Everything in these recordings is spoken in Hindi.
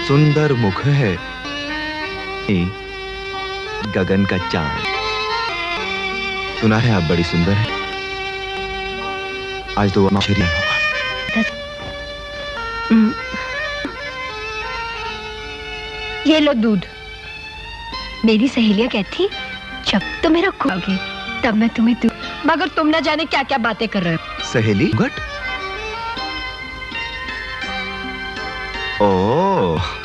सुंदर मुख है गगन का चांद। सुना है आप बड़ी सुंदर है। आज तो वो शरीर होगा। ये लो दूध। मेरी सहेलियां कहती जब तुम मेरा खोओगे तब मैं तुम्हें दूँ, मगर तुम ना जाने क्या क्या बातें कर रहे हो। सहेली घट। ओह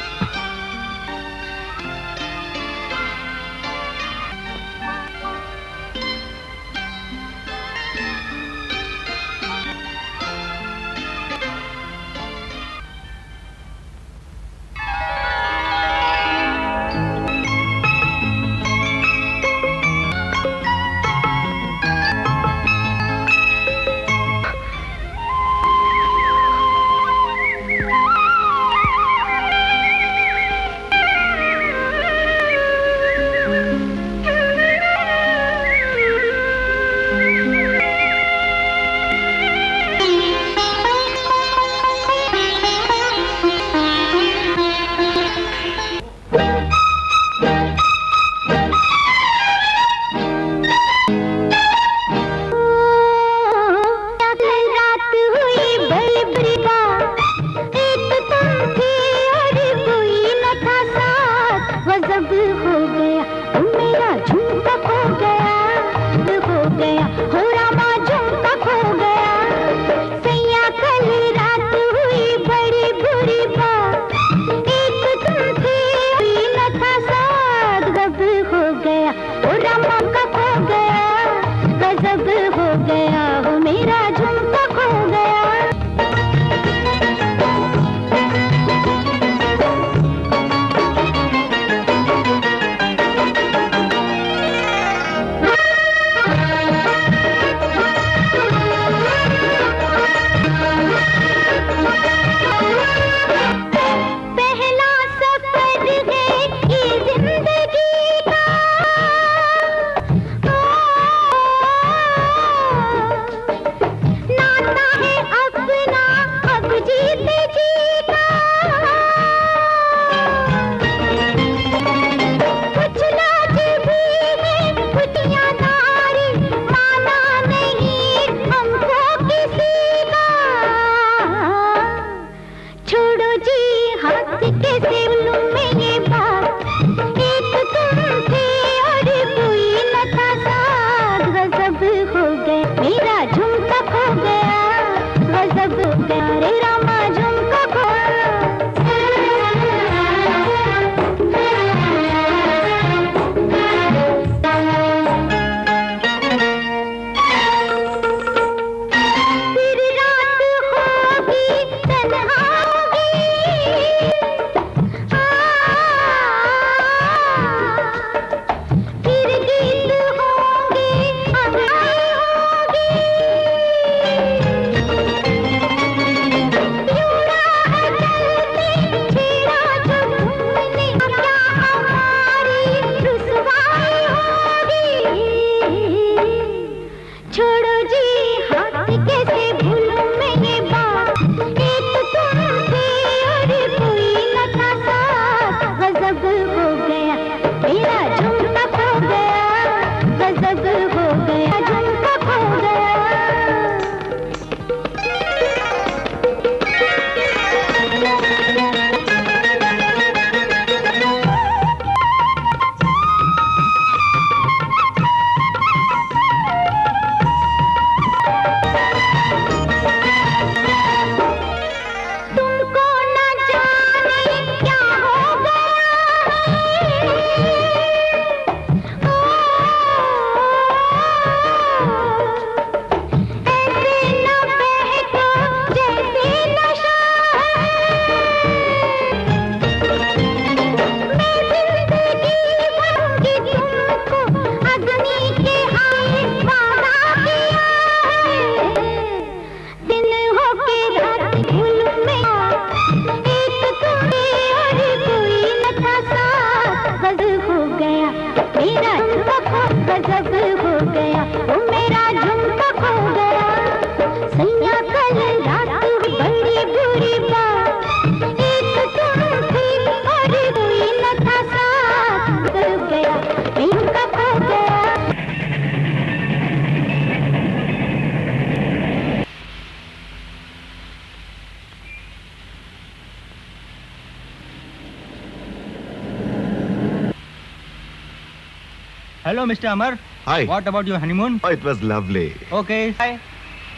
Hello, Mr. Amar. Hi. What about your honeymoon? Oh, it was lovely. Okay. Hi.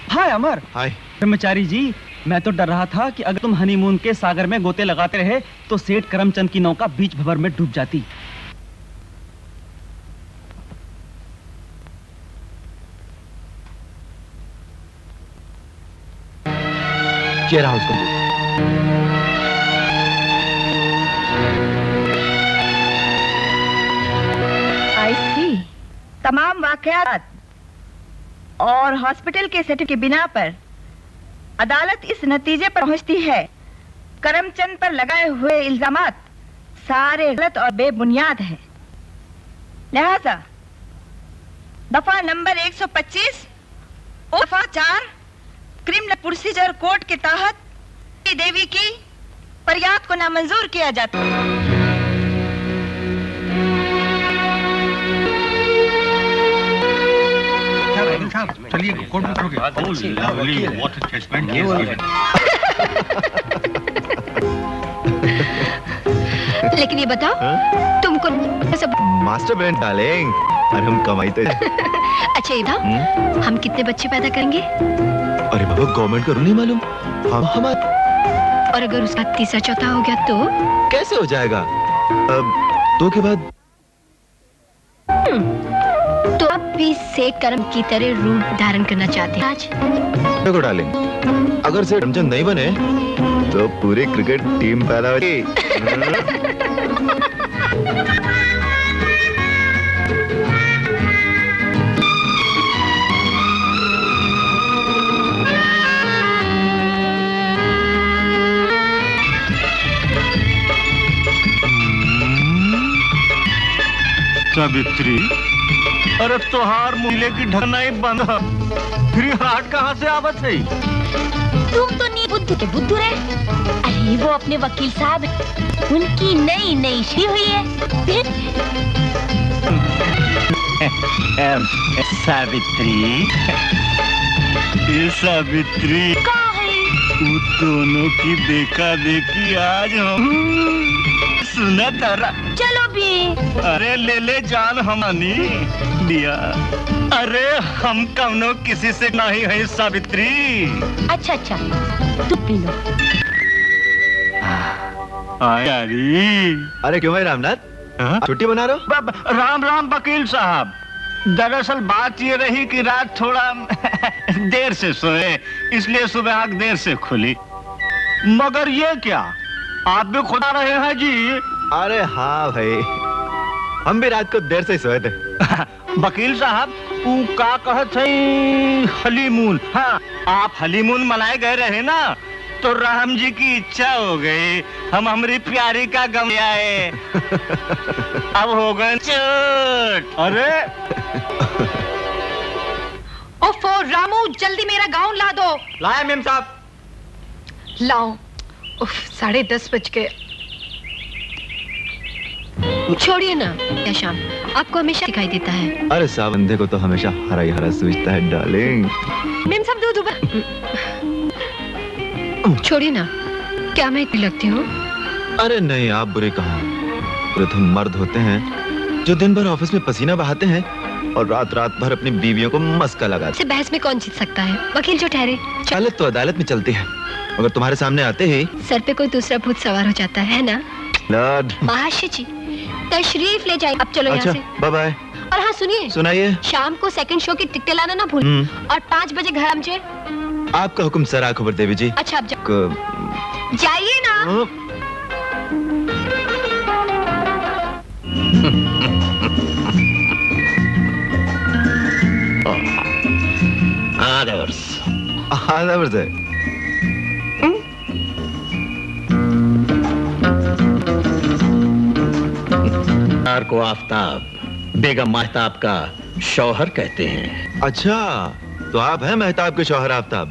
Hi, Amar. Hi. ब्रह्मचारी जी, मैं तो डर रहा था कि अगर तुम हनीमून के सागर में गोते लगाते रहे तो सेठ करमचंद की नौका बीच भंवर में डूब जाती। चेयर हाउस को आई सी। तमाम वाकयात और हॉस्पिटल के सर्टिफिकेट की बिना पर अदालत इस नतीजे पर पहुंचती है, करमचंद पर लगाए हुए इल्जामात सारे गलत और बेबुनियाद हैं। लिहाजा दफा नंबर 125 दफा 4 क्रिमिनल प्रोसीजर कोड के तहत देवी की फरियाद को नामंजूर किया जाता है। चलिए कोर्ट में करोगे। लेकिन ये बताओ, हाँ? तुमको सब मास्टर ब्रेन डार्लिंग, और हम कमाई तो अच्छा ये बताओ, हम कितने बच्चे पैदा करेंगे? अरे बाबा, गवर्नमेंट को नहीं मालूम। हम और अगर उसका तीसरा चौथा हो गया तो? कैसे हो जाएगा? अब 2 के बाद तो आप भी से कर्म की तरह रूप धारण करना चाहते हैं आज? देखो डार्लिंग, अगर से करमचंद नहीं बने तो पूरी क्रिकेट टीम पैदा होगी। सावित्री, अरे तोहार मुले की ढकना ही बंद, फिर हार्ट कहाँ से आवत है? तुम तो नहीं बुद्धू के बुद्धू रे। अरे वो अपने वकील साहब, उनकी नई नई शी हुई है। सावित्री, ये सावित्री, कहाँ है? वो दोनों की देखा देखी आज हम सुना तारा। चलो भी। अरे ले ले जान हमानी दिया। अरे हम कौनो किसी से नहीं है सावित्री। अच्छा अच्छा, तू पी लो। यारी, अरे क्यों भाई रामनाथ, हाँ? छुट्टी बना रहे हो? राम राम वकील साहब, दरअसल बात ये रही कि रात थोड़ा देर से सोए, इसलिए सुबह आंख देर से खुली। मगर ये क्या, आप भी खुद आ रहे हैं जी? अरे हाँ भाई, हम भी रात को देर से ही सोए थे। वकील साहब, वो का कहत है हनीमून? हाँ, आप हनीमून मनाए गए रहे ना, तो राम जी की इच्छा हो गई, हम हमारी प्यारी का गम आए। अब हो गए चोट। अरे ओफो रामू, जल्दी मेरा गाउन ला दो। लाया मेम साहब। लाओ। उफ, 10:30 बज गए। छोड़िए ना, या शाम आपको हमेशा दिखाई देता है। अरे सावंधे को तो हमेशा हरा ही हरा सूझता है डार्लिंग। मेम साहब दूध उबल। छोड़िए ना, क्या मैं इतनी लगती हूँ? अरे नहीं, आप बुरे कहाँ। बुरे तो मर्द होते हैं जो दिन भर ऑफिस में पसीना बहाते हैं और रात रात भर अपनी बीवियों को मस्का लगाते हैं। बहस में कौन जीत सकता है? वकील जो ठहरे। अदालत तो अदालत में चलती है, मगर तुम्हारे सामने आते ही सर पे कोई दूसरा भूत सवार हो जाता है ना? लॉर्ड महाशय जी, तशरीफ ले जाइए। अब चलो अच्छा, यहाँ से। Bye bye. और हाँ सुनिए, सुनाइए। शाम को सेकंड शो की टिकटें लाना ना भूल। और 5 बजे घर आ मुझे। आपका हुक्म सर खबर देवी जी। अच्छा अब जाइए ना। आदर्श आदर्श है। को आफताब, बेगम महताब का शौहर कहते हैं। अच्छा, तो आप हैं महताब के शौहर आफ्ताब।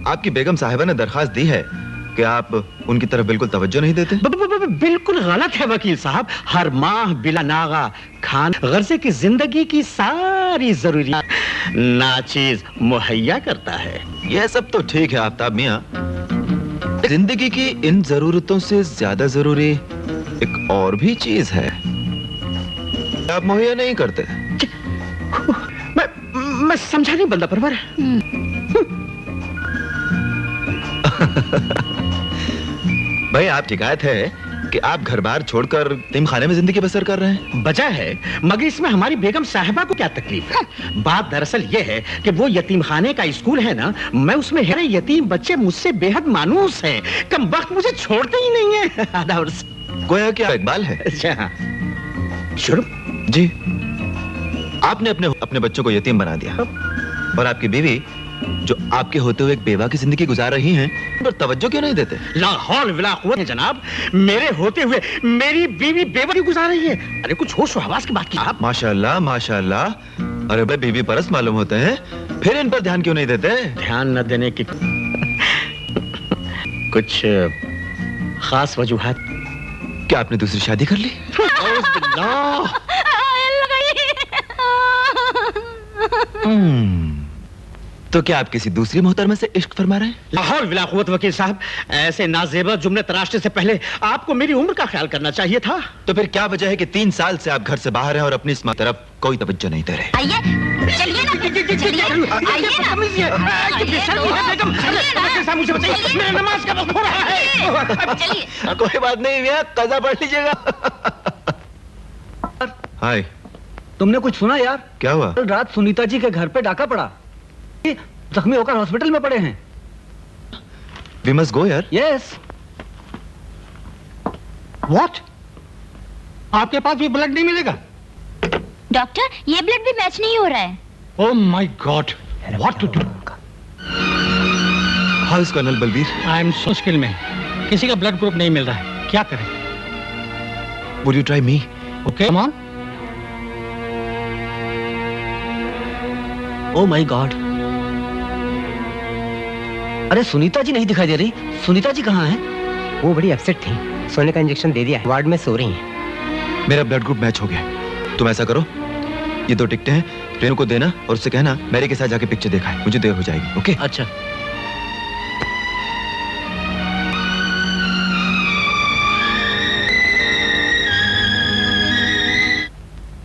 आपकी बेगम साहिबा ने दरखास्त दी है कि आप उनकी तरफ बिल्कुल तवज्जो नहीं देते। बिल्कुल गलत है वकील साहब। हर माह बिला नागा खान गर्जे की जिंदगी की सारी जरूरियात नाचीज मुहैया करता है। यह सब तो ठीक है आफ्ताब मियाँ, जिंदगी की इन जरूरतों से ज्यादा जरूरी एक और भी चीज है। आप मुहैया नहीं करते। मैं समझा नहीं बंदा परवर। भाई आप शिकायत है कि आप घर बार छोड़कर यतीम खाने में जिंदगी बसर कर रहे हैं। वजह है, मगर इसमें हमारी बेगम साहिबा को क्या तकलीफ है? बात दरअसल ये है कि वो यतीम खाने का स्कूल है ना, मैं उसमें है, यतीम बच्चे मुझसे बेहद मानूस हैं। कम वक्त मुझे छोड़ते ही नहीं है। आधा वर्ष गोया कि आप इकबाल है। अच्छा हाँ। शुरू जी, आपने अपने बच्चों को यतीम बना दिया और आपकी बीवी जो आपके होते हुए एक बेवा की जिंदगी गुजार रही हैं, पर तवज्जो क्यों नहीं देते? ला हौल वला कुव्वत है जनाब, मेरे होते हुए मेरी बीवी बेवा की गुजार रही है। अरे कुछ होश हवास की बात की आप। माशाल्लाह माशाल्लाह। अरे भाई बीवी परस्त मालूम होते हैं, फिर इन पर ध्यान क्यों नहीं देते? ध्यान न देने की कुछ खास वजूहात। क्या आपने दूसरी शादी कर ली? तो क्या आप किसी दूसरी मोहतरमा से इश्क फरमा रहे हैं? लाहौल विला कुव्वत वकील साहब, ऐसे नाजेबा जुमले तराशने से पहले आपको मेरी उम्र का ख्याल करना चाहिए था। तो फिर क्या वजह है कि 3 साल से आप घर से बाहर हैं और अपनी इस तरफ कोई तवज्जो नहीं दे रहे? आइए, चलिए ना, चलिए, आइए ना, मुझे बताइए, मेरा नमाज का वक्त हो रहा है। चलिए। कोई बात नहीं भैया, कज़ा पढ़ लीजिएगा। हाय, तुमने कुछ सुना यार? क्या हुआ? कल रात सुनीता जी के घर पे डाका पड़ा, जख्मी होकर हॉस्पिटल में पड़े हैं। वी मस्ट गो यार। यस। व्हाट? आपके पास भी ब्लड नहीं मिलेगा? डॉक्टर, ये ब्लड भी मैच नहीं हो रहा है। Oh my God, what to do? How is colonel Balbir? I am so मुश्किल में, किसी का ब्लड ग्रुप नहीं मिल रहा है, क्या करें? Would you try me? Okay come on. Oh my God. अरे सुनीता जी नहीं दिखाई दे रही। सुनीता जी कहाँ हैं? वो बड़ी अपसेट थी, सोने का इंजेक्शन दे दिया है, वार्ड में सो रही हैं। मेरा ब्लड ग्रुप मैच हो गया। तुम ऐसा करो, ये 2 टिकटें हैं, रेनू को देना और उससे कहना मैरी के साथ जाके पिक्चर देखा है, मुझे देर हो जाएगी। ओके? अच्छा।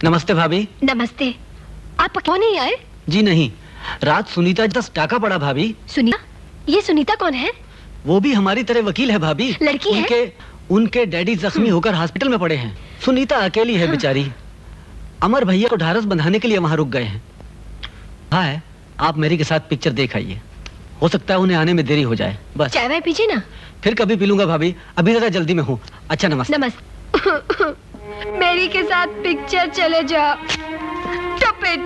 नमस्ते भाभी। नमस्ते। आप क्यों नहीं आए? जी नहीं, रात सुनीता जी का टाका पड़ा भाभी। सुनीता? ये सुनीता कौन है? वो भी हमारी तरह वकील है भाभी। लड़की है? उनके डैडी जख्मी होकर हॉस्पिटल में पड़े हैं। सुनीता अकेली है बेचारी। अमर भैया को ढारस बंधाने के लिए वहां रुक गए हैं। हाँ, आप मेरी के साथ पिक्चर देख आइए, हो सकता है उन्हें आने में देरी हो जाए। बस। चाय वाय पीजिए ना। फिर कभी पी लूंगा भाभी, अभी जरा जल्दी में हूँ। अच्छा नमस्ते। नमस्ते। मेरी के साथ पिक्चर चले जाओ। Stop it.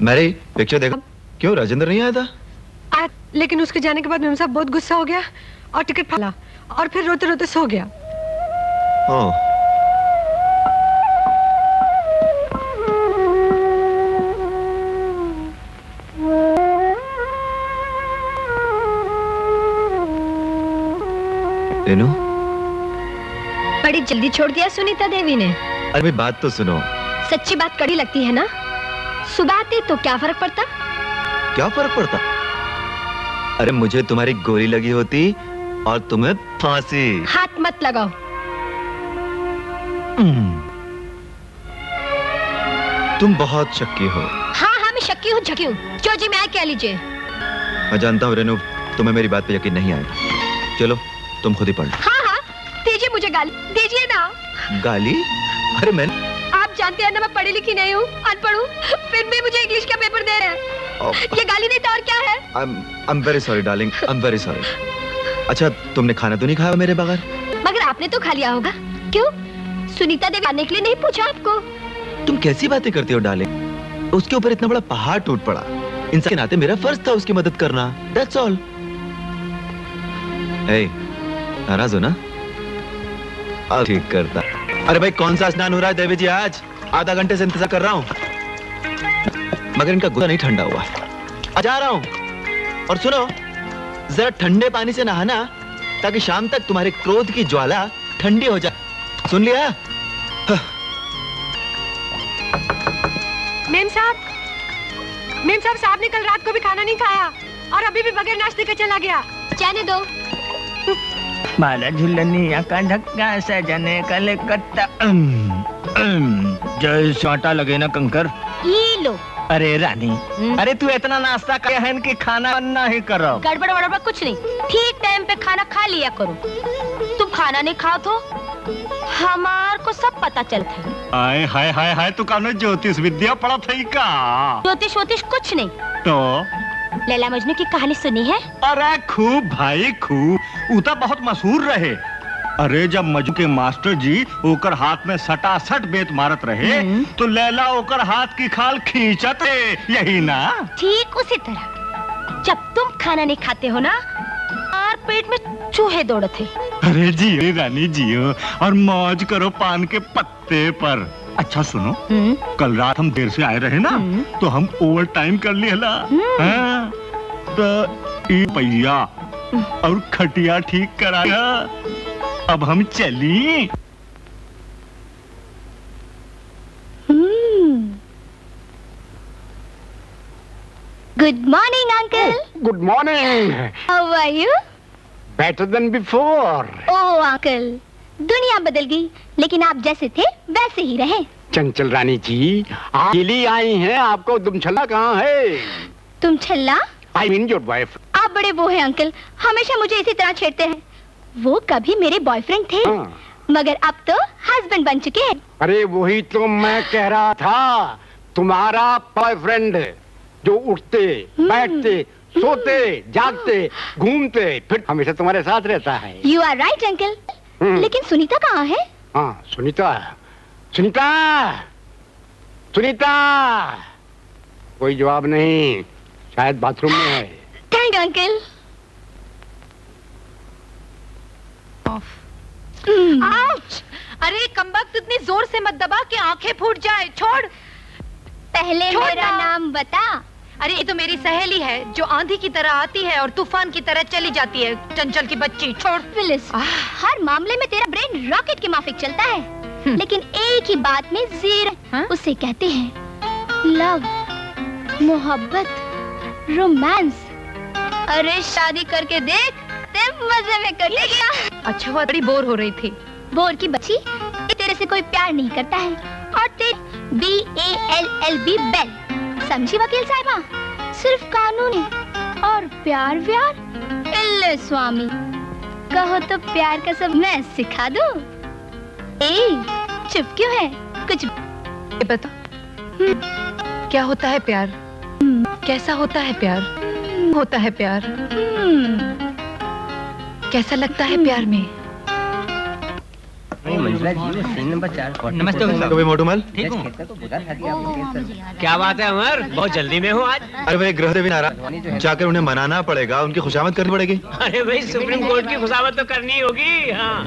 मैरी, पिक्चर देखा? क्यों राजेंद्र नहीं आया था? लेकिन उसके जाने के बाद मेम साहब बहुत गुस्सा हो गया और टिकट फाला और फिर रोते रोते सो गया। ओह। रेनू, बड़ी जल्दी छोड़ दिया सुनीता देवी ने। अरे भाई बात तो सुनो। सच्ची बात कड़ी लगती है ना? सुबह आती तो क्या फर्क पड़ता? क्या फर्क पड़ता? अरे मुझे तुम्हारी गोली लगी होती और तुम्हें फांसी। हाथ मत लगाओ। तुम बहुत शक्की हो। हाँ हाँ, मैं शक्की हूँ, झकी हूँ। जो जी मैं आए, क्या लीजिए। मैं जानता हूँ रेनू, तुम्हें मेरी बात पे यकीन नहीं आएगा। चलो तुम खुद ही पढ़ लो। हाँ हाँ, दीजिए मुझे गाली, दीजिए ना। गाली? अरे मैं आप जानते हैं ना मैं पढ़ी लिखी नहीं हूँ, अनपढ़ हूँ, फिर भी मुझे इंग्लिश का पेपर दे रहे हैं। ये गाली नहीं तो और क्या है? I'm very sorry darling, I'm very sorry। अच्छा तुमने खाना तो नहीं खाया मेरे बगैर? मगर आपने तो खा लिया होगा। क्यों? सुनीता देवी आने के लिए नहीं पूछा आपको? तुम कैसी बातें करती हो डार्लिंग? उसके ऊपर इतना बड़ा पहाड़ टूट पड़ा, इंसान के नाते मेरा फर्ज था उसकी मदद करना। That's all। Hey, नाराज हो ना? अब ठीक करता। अरे भाई कौन सा स्नान हो रहा है देवी जी आज? आधा घंटे से इंतजार कर रहा हूँ, मगर इनका गुस्सा नहीं ठंडा हुआ। आ जा रहा हूँ। और सुनो, जरा ठंडे पानी से नहाना ताकि शाम तक तुम्हारे क्रोध की ज्वाला ठंडी हो जाए। सुन लिया? मेम साहब साहब ने कल रात को भी खाना नहीं खाया और अभी भी बगैर नाश्ते के चला गया। जाने दो। मारा झुलनिया का धक्का सजने का कत्ता जैसे आटा लगे ना कंकर। ये लो। अरे रानी, अरे तू इतना नाश्ता कर है कि खाना बनना ही करो। गड़बड़ वड़बड़ कुछ नहीं, ठीक टाइम पे खाना खा लिया करो। तुम खाना नहीं खाओ तो हमार को सब पता चलता है। हाय हाय हाय हाय, तू कानो ज्योतिष विद्या पढ़ा थी का? ज्योतिष वोतिष कुछ नहीं। तो लैला मजनू की कहानी सुनी है? अरे खूब भाई खूब, वो तो बहुत मशहूर रहे। अरे जब मजनू के मास्टर जी ओकर हाथ में सटासट बेत मारत रहे तो लैला ओकर हाथ की खाल खींचत है, यही ना? ठीक उसी तरह जब तुम खाना नहीं खाते हो ना और पेट में चूहे दौड़ते हैं। अरे जियो रानी जियो और मौज करो पान के पत्ते पर। अच्छा सुनो, कल रात हम देर से आए रहे ना तो हम ओवर टाइम कर लिया। हाँ, तो ई पहिया और खटिया ठीक कराया, अब हम चली। Good morning uncle. Good morning. How are you? Better than before. Oh uncle, दुनिया बदल गई लेकिन आप जैसे थे वैसे ही रहे। चंचल रानी जी, आप अकेली आई हैं, आपको दुमछल्ला कहाँ है? तुम छल्ला? I mean your wife. आप बड़े वो हैं अंकल, हमेशा मुझे इसी तरह छेड़ते हैं। वो कभी मेरे बॉयफ्रेंड थे मगर अब तो हस्बैंड बन चुके हैं। अरे वही तो मैं कह रहा था, तुम्हारा बॉयफ्रेंड जो उठते बैठते सोते जागते घूमते फिर हमेशा तुम्हारे साथ रहता है। You are right uncle. लेकिन सुनीता कहाँ है? हाँ सुनीता, सुनीता, सुनीता। कोई जवाब नहीं, शायद बाथरूम में है। Thank you uncle. आउच! अरे कमबख्त इतनी जोर से मत दबा कि आंखें फूट जाए। छोड़। पहले छोड़ मेरा ना। नाम बता। अरे ये तो मेरी सहेली है जो आंधी की तरह आती है और तूफान की तरह चली जाती है। चंचल की बच्ची। छोड़। फिलिस, हर मामले में तेरा ब्रेन रॉकेट के माफिक चलता है लेकिन एक ही बात में जीरो। उसे कहते हैं लव, मोहब्बत, रोमांस। अरे शादी करके देख, ते मजे में कटेगा। अच्छा हुआ बड़ी बोर हो रही थी। बोर की बच्ची, तेरे से कोई प्यार नहीं करता है और तेरे BALLB बेल, समझी वकील साहिबा? सिर्फ कानून है और प्यार व्यार इल्ले स्वामी। कहो तो प्यार का सब मैं सिखा दूं। ए, चुप क्यों है? कुछ बता, क्या होता है प्यार? कैसा होता है प्यार? होता है प्यार? कैसा लगता है प्यार में? मंजुला जी, वो सीन नंबर 4। नमस्ते कभी मोटूमल। ठीक हूँ। क्या बात है अमर, बहुत जल्दी में हो आज? अरे भाई ग्रह देवी नाराज, जाकर उन्हें मनाना पड़ेगा, उनकी खुशामद करनी पड़ेगी। अरे भाई सुप्रीम कोर्ट की खुशामद तो करनी होगी। हाँ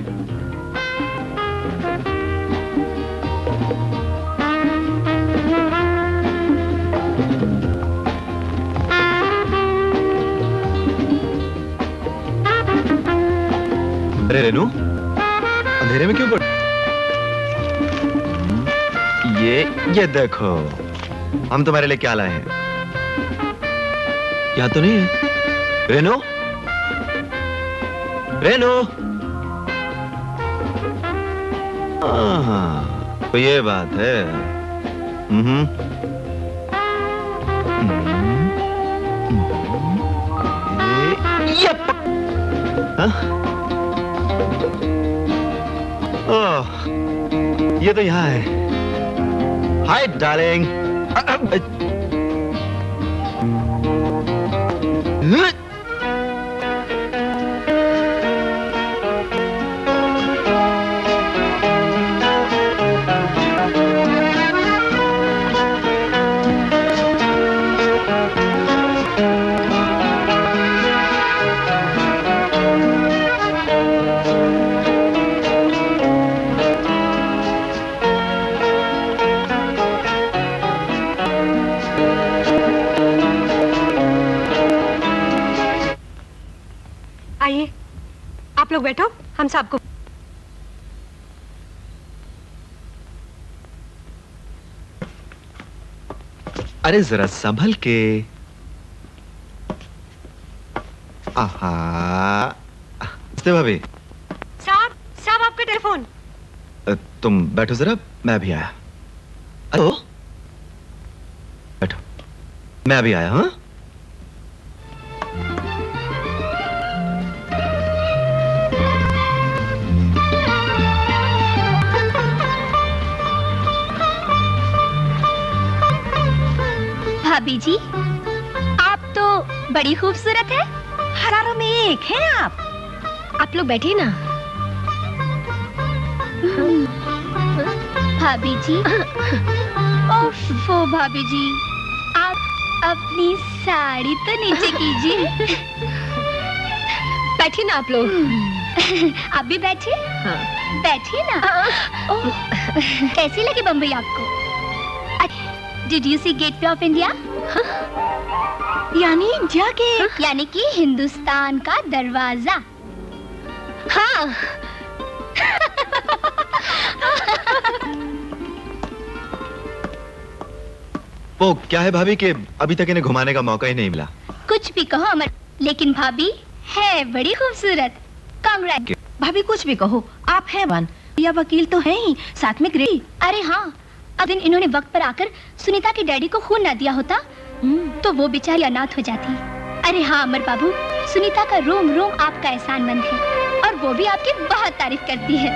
अरे रेनू, अंधेरे में क्यों पड़? ये देखो, हम तुम्हारे लिए क्या लाए हैं। क्या तो नहीं है? रेनू, रेनू। तो ये बात है। ओह, ये तो यहाँ है। Hi darling. लोग बैठो, हम सबको अरे जरा संभल के। आहा, नमस्ते भाभी। साहब, साहब आपका टेलीफोन। तुम बैठो जरा, मैं अभी आया। हेलो, बैठो, मैं अभी आया। हाँ, भाभी जी, आप तो बड़ी खूबसूरत है। हजारों में एक है आप लोग बैठिए ना। भाभी जी, ओफो भाभी जी, आप अपनी साड़ी तो नीचे कीजिए। बैठिए ना आप लोग। आप भी बैठिए। हाँ। बैठिए ना। ओह, कैसी लगी बम्बई आपको? Did you see gateway of India? यानी इंडिया के, यानी कि हिंदुस्तान का दरवाजा। हाँ, वो क्या है भाभी कि अभी तक इन्हें घुमाने का मौका ही नहीं मिला। कुछ भी कहो अमर, लेकिन भाभी है बड़ी खूबसूरत। कांग्रेट। भाभी कुछ भी कहो, आप हैं वन या वकील तो है ही, साथ में ग्रेडी। अरे हाँ, अब दिन इन्होंने वक्त पर आकर सुनीता के डैडी को खून ना दिया होता तो वो बेचारी अनाथ हो जाती। अरे हाँ अमर बाबू, सुनीता का रोम रोम आपका एहसानमंद है और वो भी आपकी बहुत तारीफ करती है।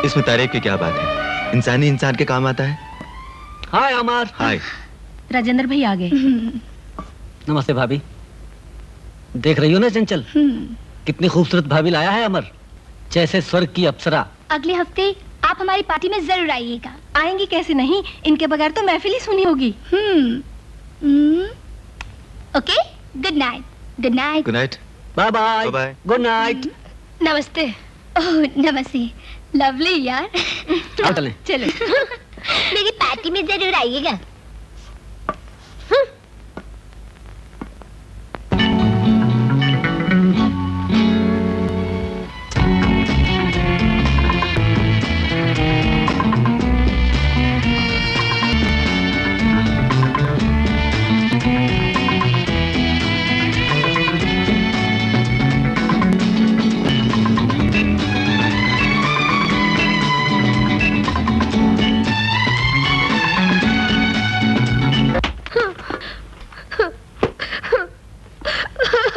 इसमें तारीफ की क्या बात है? इंसान ही इंसान के काम आता है। हाय अमर। हाय। राजेंद्र भाई आ गए। नमस्ते भाभी। देख रही हो ना चंचल, कितनी खूबसूरत भाभी लाया है अमर, जैसे स्वर्ग की अप्सरा। अगले हफ्ते आप हमारी पार्टी में जरूर आइएगा। आएंगी कैसे नहीं, इनके बगैर तो महफिल ही सुनी होगी। Okay, good night. Good night. Good night. Bye bye. Bye. Good night. नमस्ते। ओह नमस्ते, लवली यार। आओ चलें। चलो। मेरी पार्टी में जरूर आइएगा।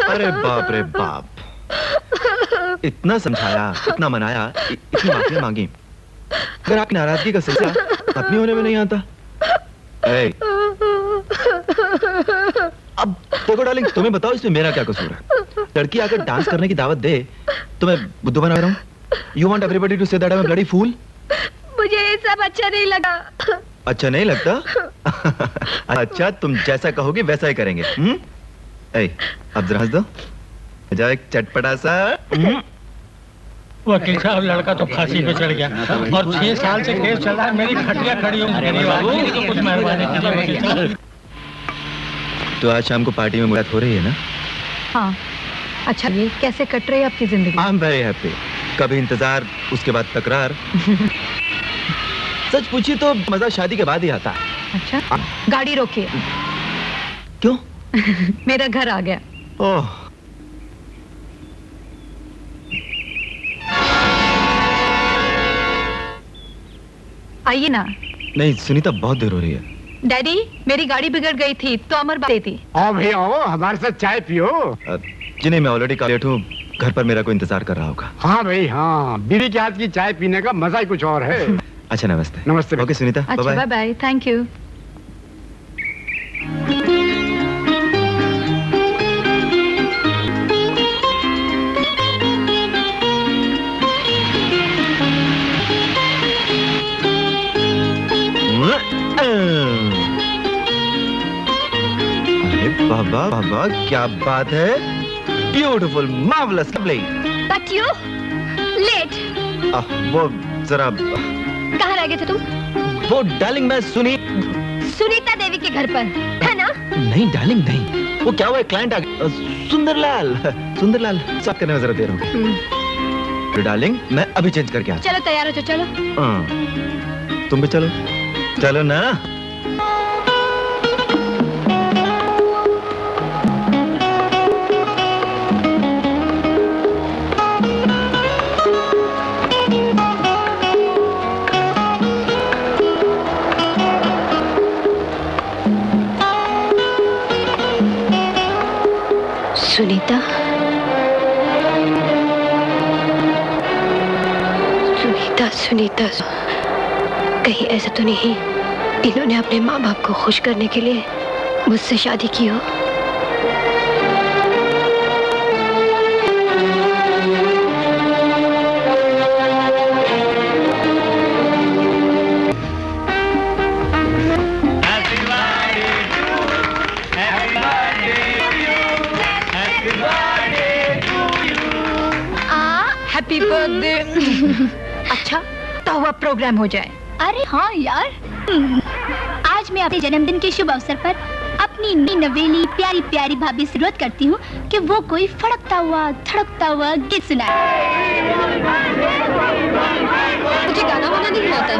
अरे बाप रे बाप, इतना समझाया, इतना मनाया, इतनी माफियां मांगी, अगर आपकी नाराजगी का सिलसिला खत्म होने में नहीं आता। ए, अब देखो डार्लिंग, तुम्हें बताओ इसमें मेरा क्या कसूर है? लड़की आकर डांस करने की दावत दे तो मैं बुद्धू बना रहा हूँ? You want everybody to say that I am a bloody fool? मुझे ये सब अच्छा नहीं लगा। अच्छा नहीं लगता? अच्छा, तुम जैसा कहोगे वैसा ही करेंगे। ए, अब जरा हंस दो, जाओ एक चटपटा सा। वकील साहब, लड़का तो फांसी पे चढ़ गया और 6 साल से केस चल रहा है। मेरी खटिया खड़ी हो गई। तो कुछ मेहरबानी कीजिए वकील साहब। तो आज शाम को पार्टी में मुलाकात हो रही है ना? हाँ, अच्छा ये कैसे कट रही है आपकी जिंदगी? I am very happy. कभी इंतजार, उसके बाद तकरार। सच पूछिए तो मजा शादी के बाद ही आता है। अच्छा, गाड़ी रोकिए। क्यों? मेरा घर आ गया। ओह, आइए ना। नहीं सुनीता, बहुत देर हो रही है। डैडी, मेरी गाड़ी बिगड़ गई थी तो अमर बात थी। आओ भाई आओ, हमारे साथ चाय पियो। जिन्हें मैं ऑलरेडी लेट हूँ, घर पर मेरा कोई इंतजार कर रहा होगा। हाँ भाई हाँ, बीवी के हाथ की चाय पीने का मजा ही कुछ और है। अच्छा नमस्ते। नमस्ते। ओके सुनीता, अच्छा, बाय बाय। Thank you. अरे बाबा बाबा, क्या बात है, beautiful, marvellous, lovely. But you let. वो जरा, कहाँ रह गए थे तुम? वो डार्लिंग मैं सुनीता देवी के घर पर, है ना? नहीं डार्लिंग नहीं, वो क्या हुआ, क्लाइंट आ गया। सुंदरलाल, सुंदरलाल साफ करने में जरा दे रहा हूँ। डार्लिंग मैं अभी चेंज करके आता चलो तैयार हो जाओ, चलो। हूँ। तुम भी चलो, चलो ना। सुनीता, सुनीता, सुनीता, कहीं ऐसा तो नहीं इन्होंने अपने माँ बाप को खुश करने के लिए मुझसे शादी की हो? Happy birthday. अच्छा तो हुआ प्रोग्राम हो जाए। अरे हाँ यार, आज मैं अपने जन्मदिन के शुभ अवसर पर अपनी नई नवेली प्यारी प्यारी भाभी से अनुरोध करती हूँ कि वो कोई फड़कता हुआ धड़कता हुआ गीत सुनाए। मुझे गाना वाना नहीं आता।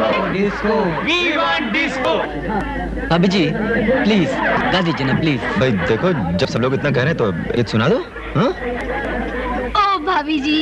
भाभी जी प्लीज गा दीजिए ना प्लीज। भाई देखो, जब सब लोग इतना कह रहे हैं तो ये सुना दो। हाँ? ओ भाभी जी।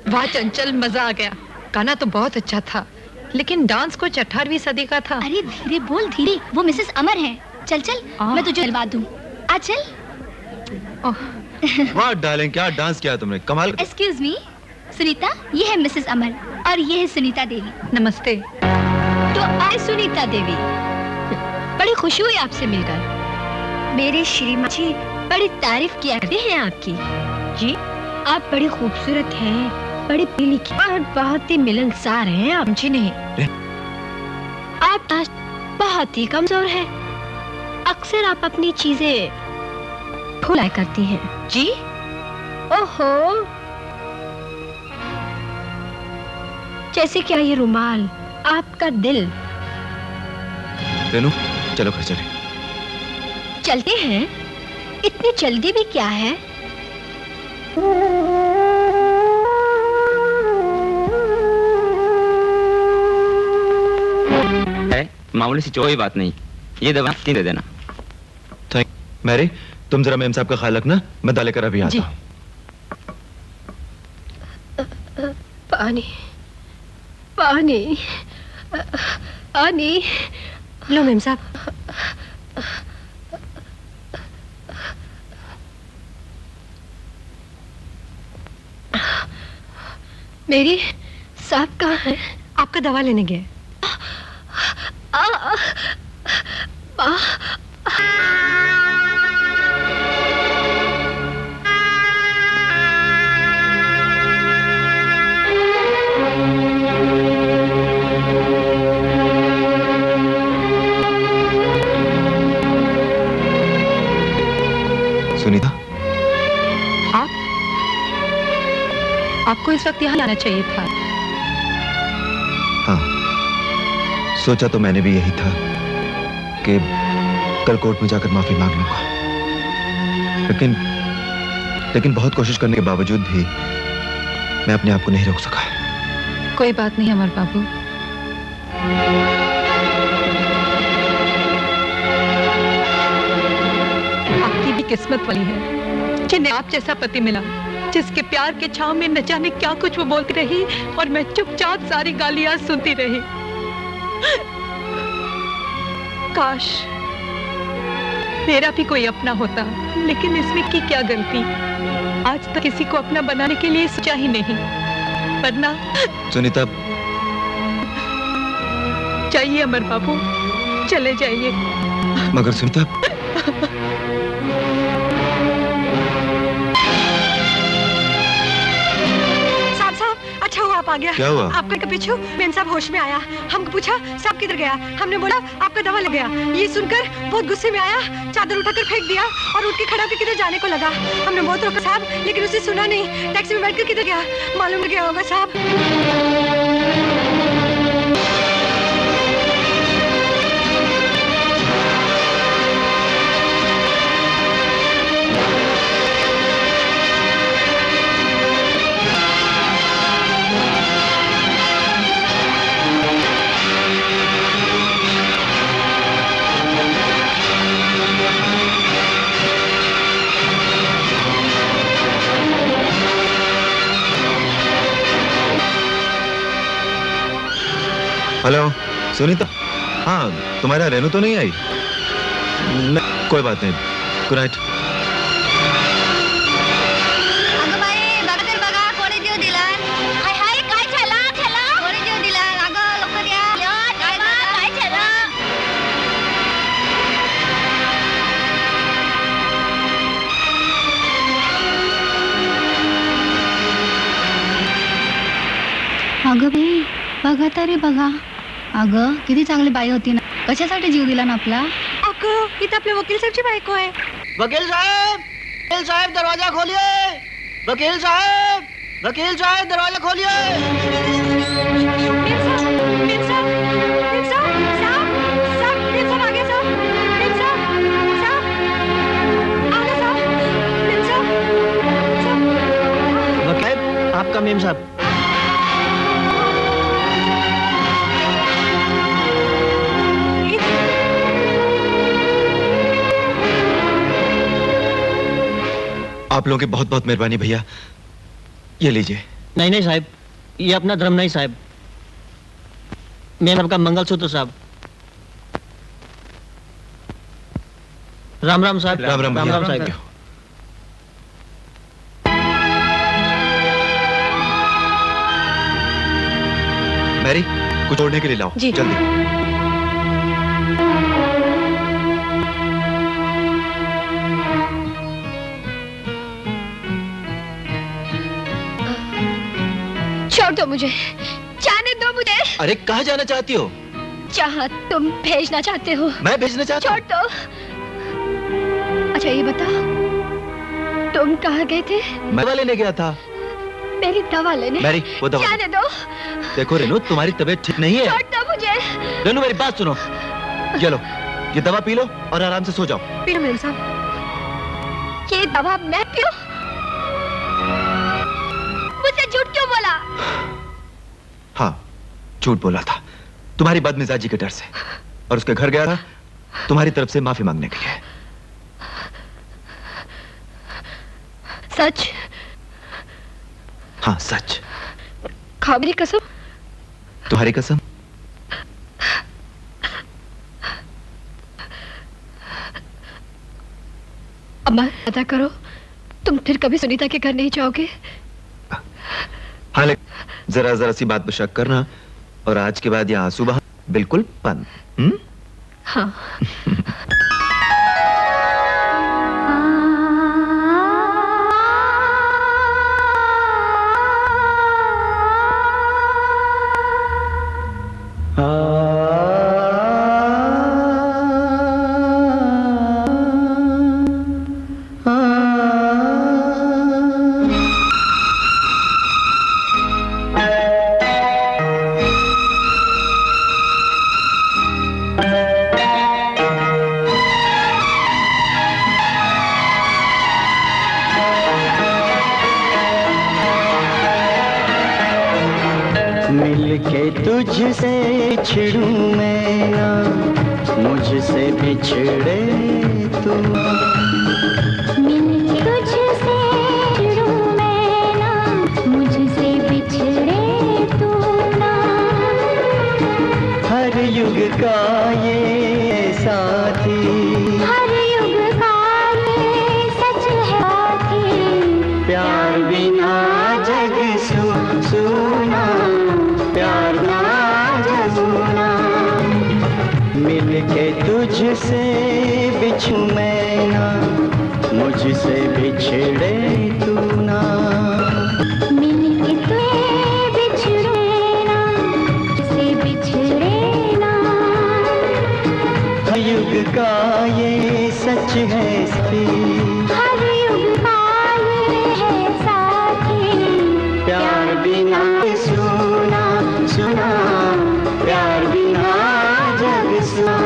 वाह चंचल, मजा आ गया। गाना तो बहुत अच्छा था, लेकिन डांस कुछ 18वीं सदी का था। अरे धीरे बोल, धीरे। वो मिसेस अमर है। चल चल, मैं तुझे दिलवा दूं। आ चल। वाह डार्लिंग, क्या डांस किया तुमने, कमाल। एक्सक्यूज मी, सुनीता, ये है मिसेस अमर और ये है सुनीता देवी। नमस्ते। तो आए सुनीता देवी, बड़ी खुशी हुई आपसे मिलकर। मेरे श्रीमान जी बड़ी तारीफ किया करते हैं आपकी। जी, आप बड़ी खूबसूरत हैं, बड़ी पढ़ी लिखी और बहुत ही मिलनसार हैं आप। जी नहीं, आप आज बहुत ही कमजोर हैं। अक्सर आप अपनी चीजें भुलाया करती हैं। जी? ओहो, जैसे क्या ये रुमाल, आपका दिल। रेनू, चलो घर चले। चलते हैं, इतनी जल्दी भी क्या है? मामूली सी कोई बात नहीं, ये दवा दे देना। थैंक मैरी, तुम जरा मेम साहब का ख्याल रखना, मैं दाले कर अभी आता हूँ। पानी पानी पानी लो मेम साहब। मेरी साहब कहाँ है? आपका दवा लेने गए। सुनीता, आपको इस वक्त यहाँ आना चाहिए था। हाँ, सोचा तो मैंने भी यही था कि कल कोर्ट में जाकर माफी मांग लूंगा, लेकिन बहुत कोशिश करने के बावजूद भी मैं अपने आप को नहीं रोक सका। कोई बात नहीं अमर बाबू, आपकी भी किस्मत वाली है जिन्हें आप जैसा पति मिला, जिसके प्यार के छांव में न जाने क्या कुछ वो बोलती रही और मैं चुपचाप सारी गालियां सुनती रही। काश मेरा भी कोई अपना होता, लेकिन इसमें की क्या गलती। आज तक किसी को अपना बनाने के लिए सोचा ही नहीं, वरना। सुनीता, जाइए अमर बाबू, चले जाइए। मगर सुनीता, अच्छा हुआ आप आ गया। क्या हुआ? आपका पीछू मेम साहब होश में आया, हमको पूछा साहब किधर गया, हमने बोला आपका दवा लग गया। ये सुनकर बहुत गुस्से में आया, चादर उठाकर फेंक दिया और उठ के खड़ा होकर किधर जाने को लगा। हमने बहुत रोका साहब, लेकिन उसे सुना नहीं। टैक्सी में बैठकर किधर गया मालूम गया होगा साहब। हेलो सुनीता, हाँ तुम्हारा रेनू तो नहीं आई? कोई बात नहीं, गुड नाइट। अगं बाई, बघा तर बघा, कोणी जीव दिला? हाय हाय, काय झालं? कोणी जीव दिला? अगं लवकर या. काय झालं? अगं बाई, बघा तरी बघा. अगं किती चांगली बाई होती ना, कशासाठी जीव दिला ना आपला? अगं इथं आपल्या वकील साहेबची बायको आहे. वकील साहब दरवाजा खोलिए। वकील साहब दरवाजा खोलिए। मेम साहब, मेम साहब, मेम साहब, साहब, मेम साहब आ गए साहब, मेम साहब, आ गए साहब, मेम साहब, वकील आपका मेम साहब। आप लोगों की बहुत बहुत मेहरबानी भैया, ये लीजिए। नहीं साहब, ये अपना धर्म नहीं साहब। मेम साहब का मंगलसूत्र साहब। राम राम साहब। राम राम भैया। साहब। मैरी, कुछ ओढ़ने के लिए लाओ जी। जल्दी। छोड़ दो मुझे, जाने दो मुझे। अरे कहाँ जाना चाहती हो? जहाँ तुम भेजना चाहते हो। मैं भेजना चाहता छोड़ दो। अच्छा ये बताओ, तुम कहाँ गए थे? मैं दवा लेने गया था। मेरी दवा लेने? मैरी, वो दवा। जाने दो। देखो रेनू, तुम्हारी तबीयत ठीक नहीं है। छोड़ दो मुझे। रेनू मेरी बात सुनो, ये लो, ये दवा पी लो और आराम से सो जाओ। पी लो मेम साहब। ये दवा मैं पीऊं? मुझसे झूठ क्यों बोला? हाँ, झूठ बोला था तुम्हारी बदमिजाजी के डर से, और उसके घर गया था तुम्हारी तरफ से माफी मांगने के लिए। सच? हाँ सच। खाओ मेरी कसम? तुम्हारी कसम? अम्मा पता करो, तुम फिर कभी सुनीता के घर नहीं जाओगे? हाँ लेकिन जरा सी बात पर शक करना, और आज के बाद यहाँ आंसू बहा बिल्कुल बंद। हाँ। मिलके तुझसे छिड़ूं मैं ना, मुझसे बिछड़े तू। मिलके तुझसे छिड़ूं मैं ना, मुझसे बिछड़े तू ना। हर युग का ये साथी, हर युग का ये सच है साथी। प्यार बिना जग सुना, प्यार ना जग सुना। मिलके तुझसे बिछूं मैं ना, मुझसे बिछड़े तू ना। मिलके तुझसे बिछड़े ना, मुझसे बिछड़े ना। हर युग का ये सच है साथी, हर युग का ये है साथी। प्यार बिना सुना सुना, प्यार बिना जग सुना।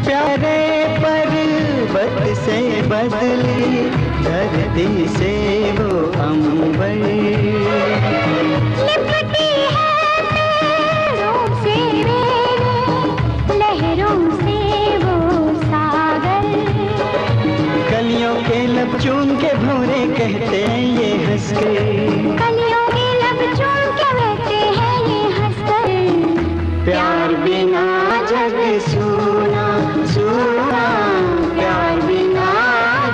प्यारे पर्वत से बदली धरती से वो अंबर। लिपट कहते ये हंस के, कलियों के लब चूम के बैठे हैं ये हंसकर। प्यार बिना जग सूना सूना, प्यार बिना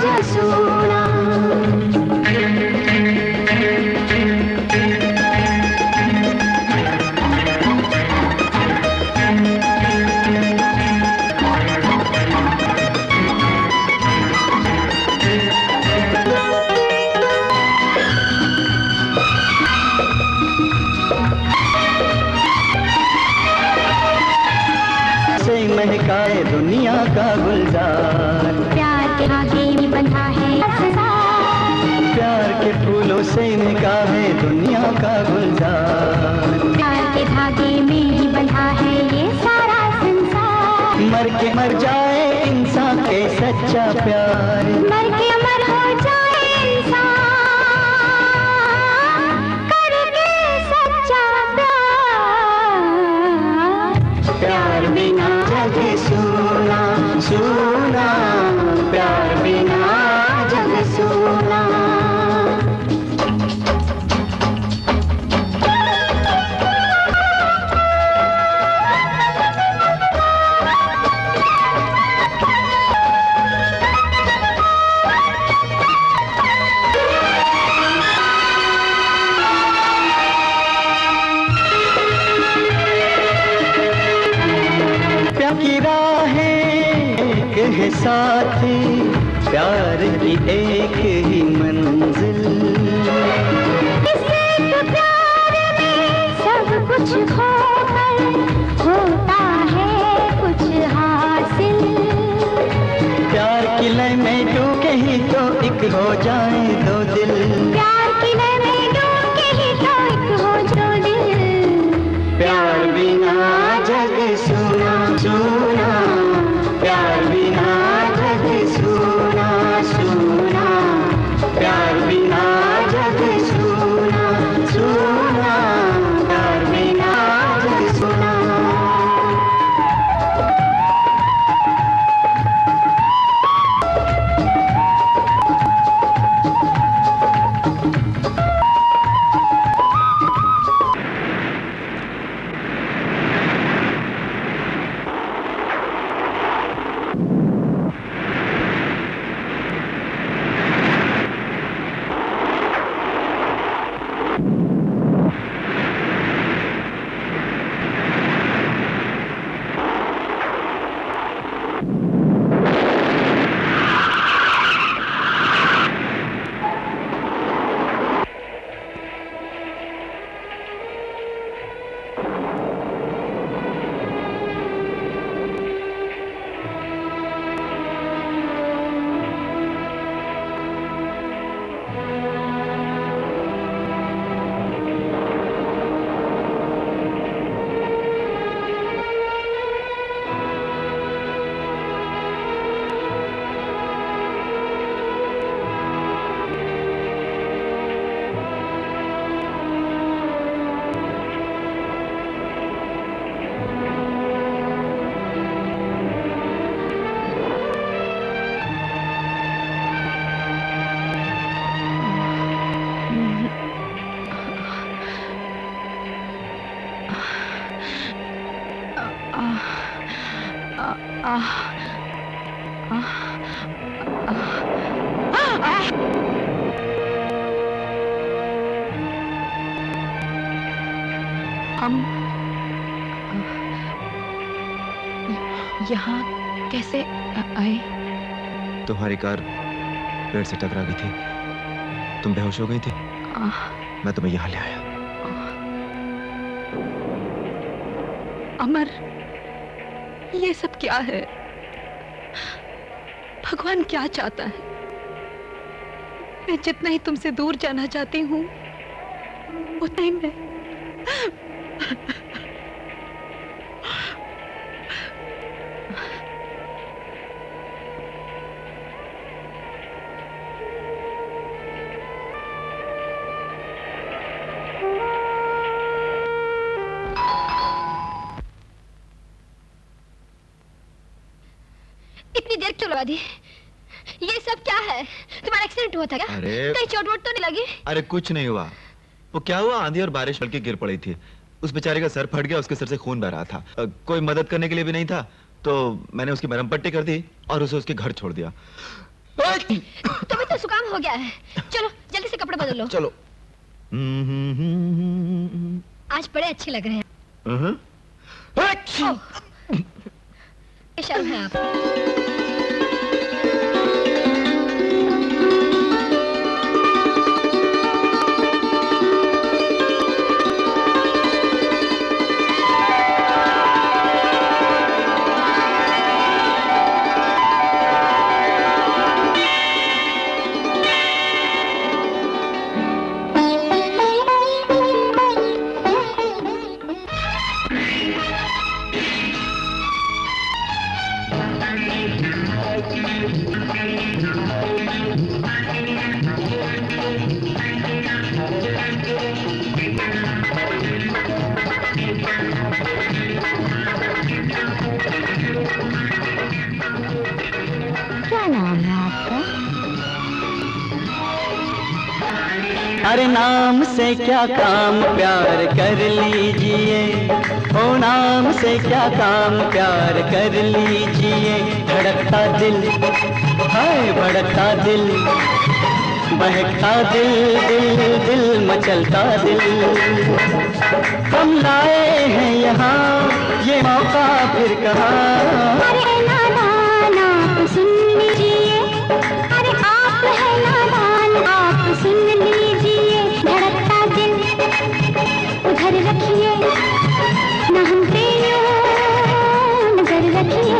जग सूना। से महकाए दुनिया का गुलजार, प्यार के धागे में बंधा है संसार। प्यार के फूलों से निकाहे दुनिया का गुलजार। प्यार के धागे में ही बंधा है ये सारा संसार। मर के मर जाए इंसान के सच्चा प्यार, मर के अमर हो जाए इंसान करके सच्चा प्यार। प्यार बिना जग सूना सूना, प्यार बिना जग सूना। प्यार की राहें एक है साथी, प्यार की एक ही मंजिल। इसे तो प्यार में सब कुछ खोकर होता है कुछ हासिल। प्यार की लय में डूबे ही तो एक हो जाए दो दिल। प्यार की लय में डूब के ही तो एक हो जो दिल। प्यार बिना जग सूना सूना, प्यार बिना जग सूना सूना। प्यार बिना जग सूना सूना, प्यार बिना जग सूना। हम यहाँ कैसे आए? तुम्हारी कार पेड़ से टकरा गई थी, तुम बेहोश हो गई थी, मैं तुम्हें यहाँ ले आया। अमर, ये सब क्या है? भगवान क्या चाहता है? मैं जितना ही तुमसे दूर जाना चाहती हूँ उतना ही मैं इतनी देर क्यों लगा दी? ये सब क्या है? तुम्हारा एक्सीडेंट हुआ था क्या? अरे कहीं चोट वोट तो नहीं लगी? अरे कुछ नहीं हुआ। वो क्या हुआ, आंधी और बारिश हल्की गिर पड़ी थी, उस बेचारे का सर फट गया, उसके सर से खून बह रहा था। कोई मदद करने के लिए भी नहीं था, तो मैंने उसकी मरहम पट्टी कर दी और उसे उसके घर छोड़ दिया। तुम्हें तो जुकाम हो गया है, चलो जल्दी से कपड़े बदल लो। चलो। आज बड़े अच्छे लग रहे हैं। शर्म है आपको। क्या नाम है आपका? अरे नाम से क्या काम प्यार कर लीजिए, ओ नाम से क्या काम प्यार कर लीजिए। धड़कता दिल, हाय भड़कता दिल, बहकता दिल, दिल दिल मचलता दिल। हम लाए हैं यहाँ ये मौका फिर कहाँ। अरे नादान आप सुन लीजिए, अरे आप है नादान आप सुन लीजिए। धड़कता दिल उधर रखिए, ना हम पे यूं नजर रखिए।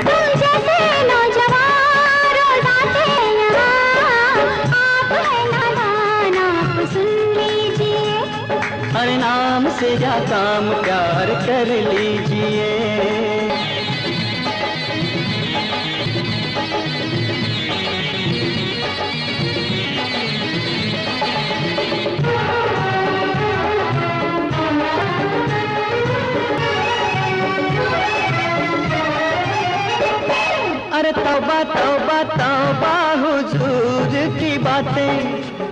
तुम जैसे नौजवान रोज आते यहाँ, आप है नादान आप सुन लीजिए। अरे नाम से क्या काम प्यार कर लीजिए। अरे तौबा तौबा तौबा हुजूर की बातें,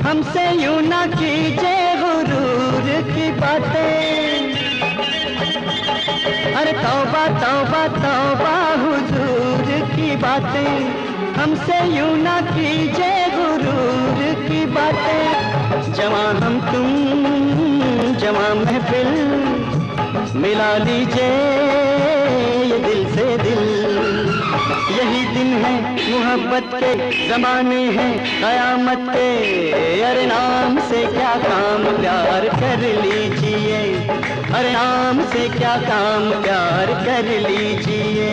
हमसे यूं ना कीजिए गुरूर की बातें। अरे तौबा तौबा तौबा हुजूर की बातें, हमसे यूं ना कीजिए गुरूर की बातें। जवां हम तुम जवां महफिल, मिला लीजिए ये दिल से दिल। यही दिन है मोहब्बत के जमाने हैं कयामत के। अरे नाम से क्या काम प्यार कर लीजिए, अरे नाम से क्या काम प्यार कर लीजिए।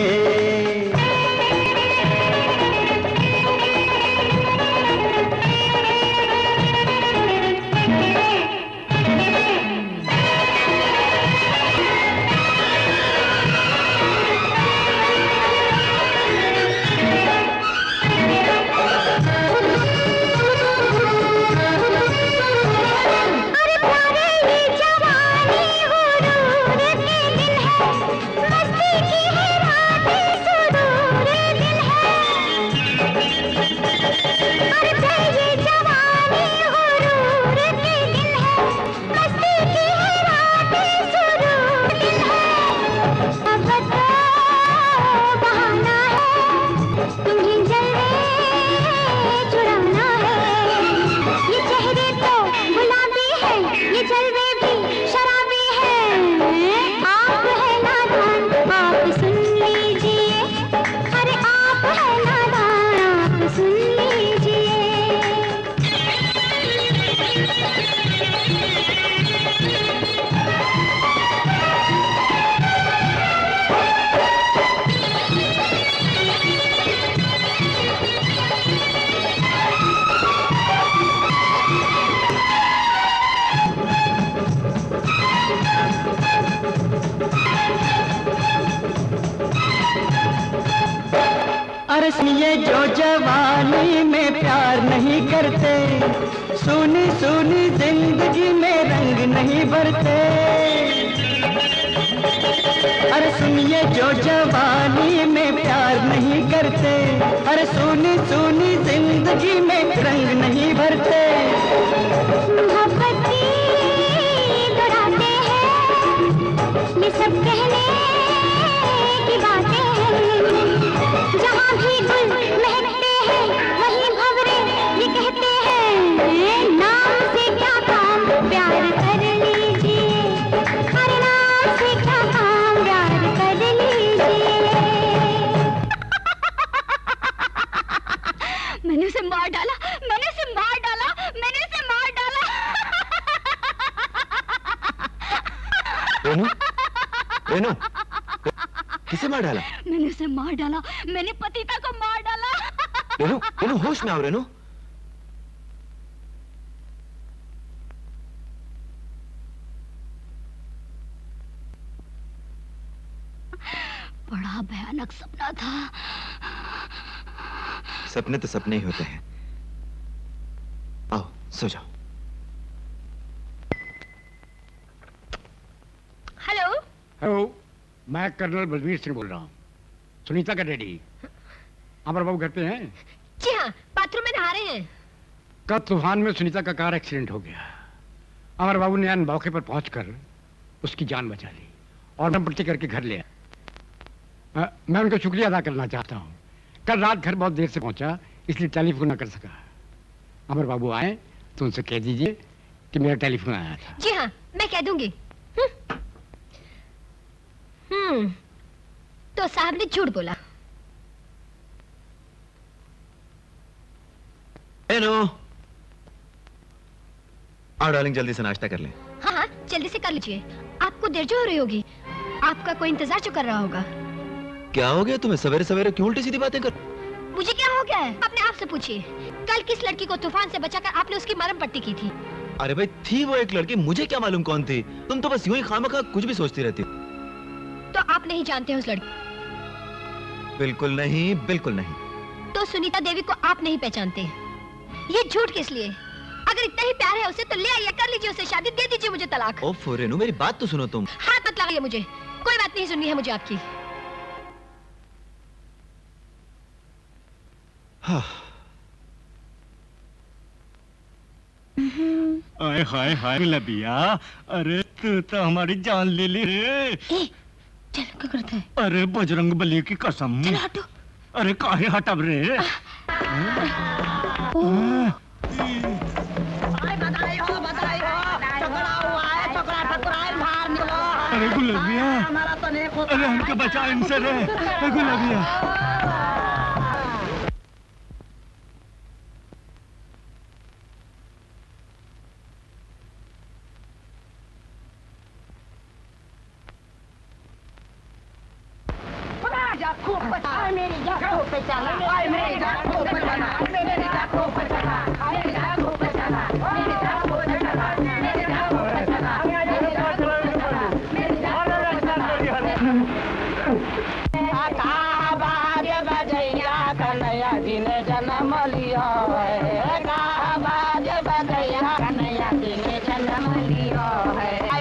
अरे सुनिए जो जवानी में प्यार नहीं करते, सुनी सुनी जिंदगी में रंग नहीं भरते। अरे सुनिए जो जवानी में प्यार नहीं करते, अरे सुनी सुनी जिंदगी में रंग नहीं भरते। मोहब्बत की दोहराते हैं, ये सब कहने की बातें हैं। जहाँ भी गुल महकते हैं वहीं भंवरे ये कहते हैं, नाम से क्या काम प्यार कर लीजिए, अरे नाम से क्या काम प्यार कर लीजिए। मैंने उसे मार डाला, मैंने उसे मार डाला, मैंने उसे मार डाला। रेनू, रेनू, किसे मार डाला? मैंने उसे मार डाला, मैंने पतिता को मार डाला। रेनू, रेनू होश में आओ रेनू। बड़ा भयानक सपना था। सपने तो सपने ही होते हैं। आओ सो जाओ। हेलो, हेलो, मैं कर्नल बलवीर सिंह बोल रहा हूँ, सुनीता का डैडी। अमर बाबू घर पे हैं? जी हाँ, बाथरूम में नहा रहे हैं। कल तूफान में सुनीता का कार एक्सीडेंट हो गया। अमर बाबू ने अन मौके पर पहुंचकर उसकी जान बचा ली और मैं पट्टी करके घर ले आया। मैं उनका शुक्रिया अदा करना चाहता हूँ। कल रात घर बहुत देर से पहुंचा, इसलिए टेलीफोन न कर सका। अमर बाबू आए तो उनसे कह दीजिए कि मेरा टेलीफोन आया था। जी हाँ, मैं कह दूंगी। तो साहब ने झूठ बोला। रेनू, आओ डार्लिंग, जल्दी से नाश्ता कर लें। हाँ हाँ, जल्दी से कर लीजिए। आपको देर जो हो रही होगी, आपका कोई इंतजार जो कर रहा होगा। क्या हो गया तुम्हें? सवेरे सवेरे क्यों उल्टी सीधी बातें कर? मुझे क्या हो गया है? अपने आप से पूछिए। कल किस लड़की को तूफान से बचाकर आपने उसकी मरहम पट्टी की थी? अरे भाई, थी वो एक लड़की, मुझे क्या मालूम कौन थी? तुम तो बस यूं ही खामखा कुछ भी सोचती रहती हो। तो आप नहीं जानते उस लड़की? बिल्कुल नहीं, बिल्कुल नहीं। तो सुनीता देवी को आप नहीं पहचानते? ये झूठ किस लिए? अगर इतना ही प्यार है उसे तो ले आइए, कर लीजिए उससे शादी, दे दीजिए मुझे तलाक। ओफ रेनू, मेरी बात तो सुनो तुम। हाथ मत लगाइए मुझे, कोई बात नहीं सुननी है मुझे आपकी। हाँ। हाय हाय हाय लबिया, अरे तू तो हमारी जान ले ली रे। चल, क्या करता है? अरे बजरंग बली की कसम। चलो हटो। अरे काहे हटब रे? अरे गुलाबिया, अरे हमको बचा इनसे रे। अरे गुलाबिया।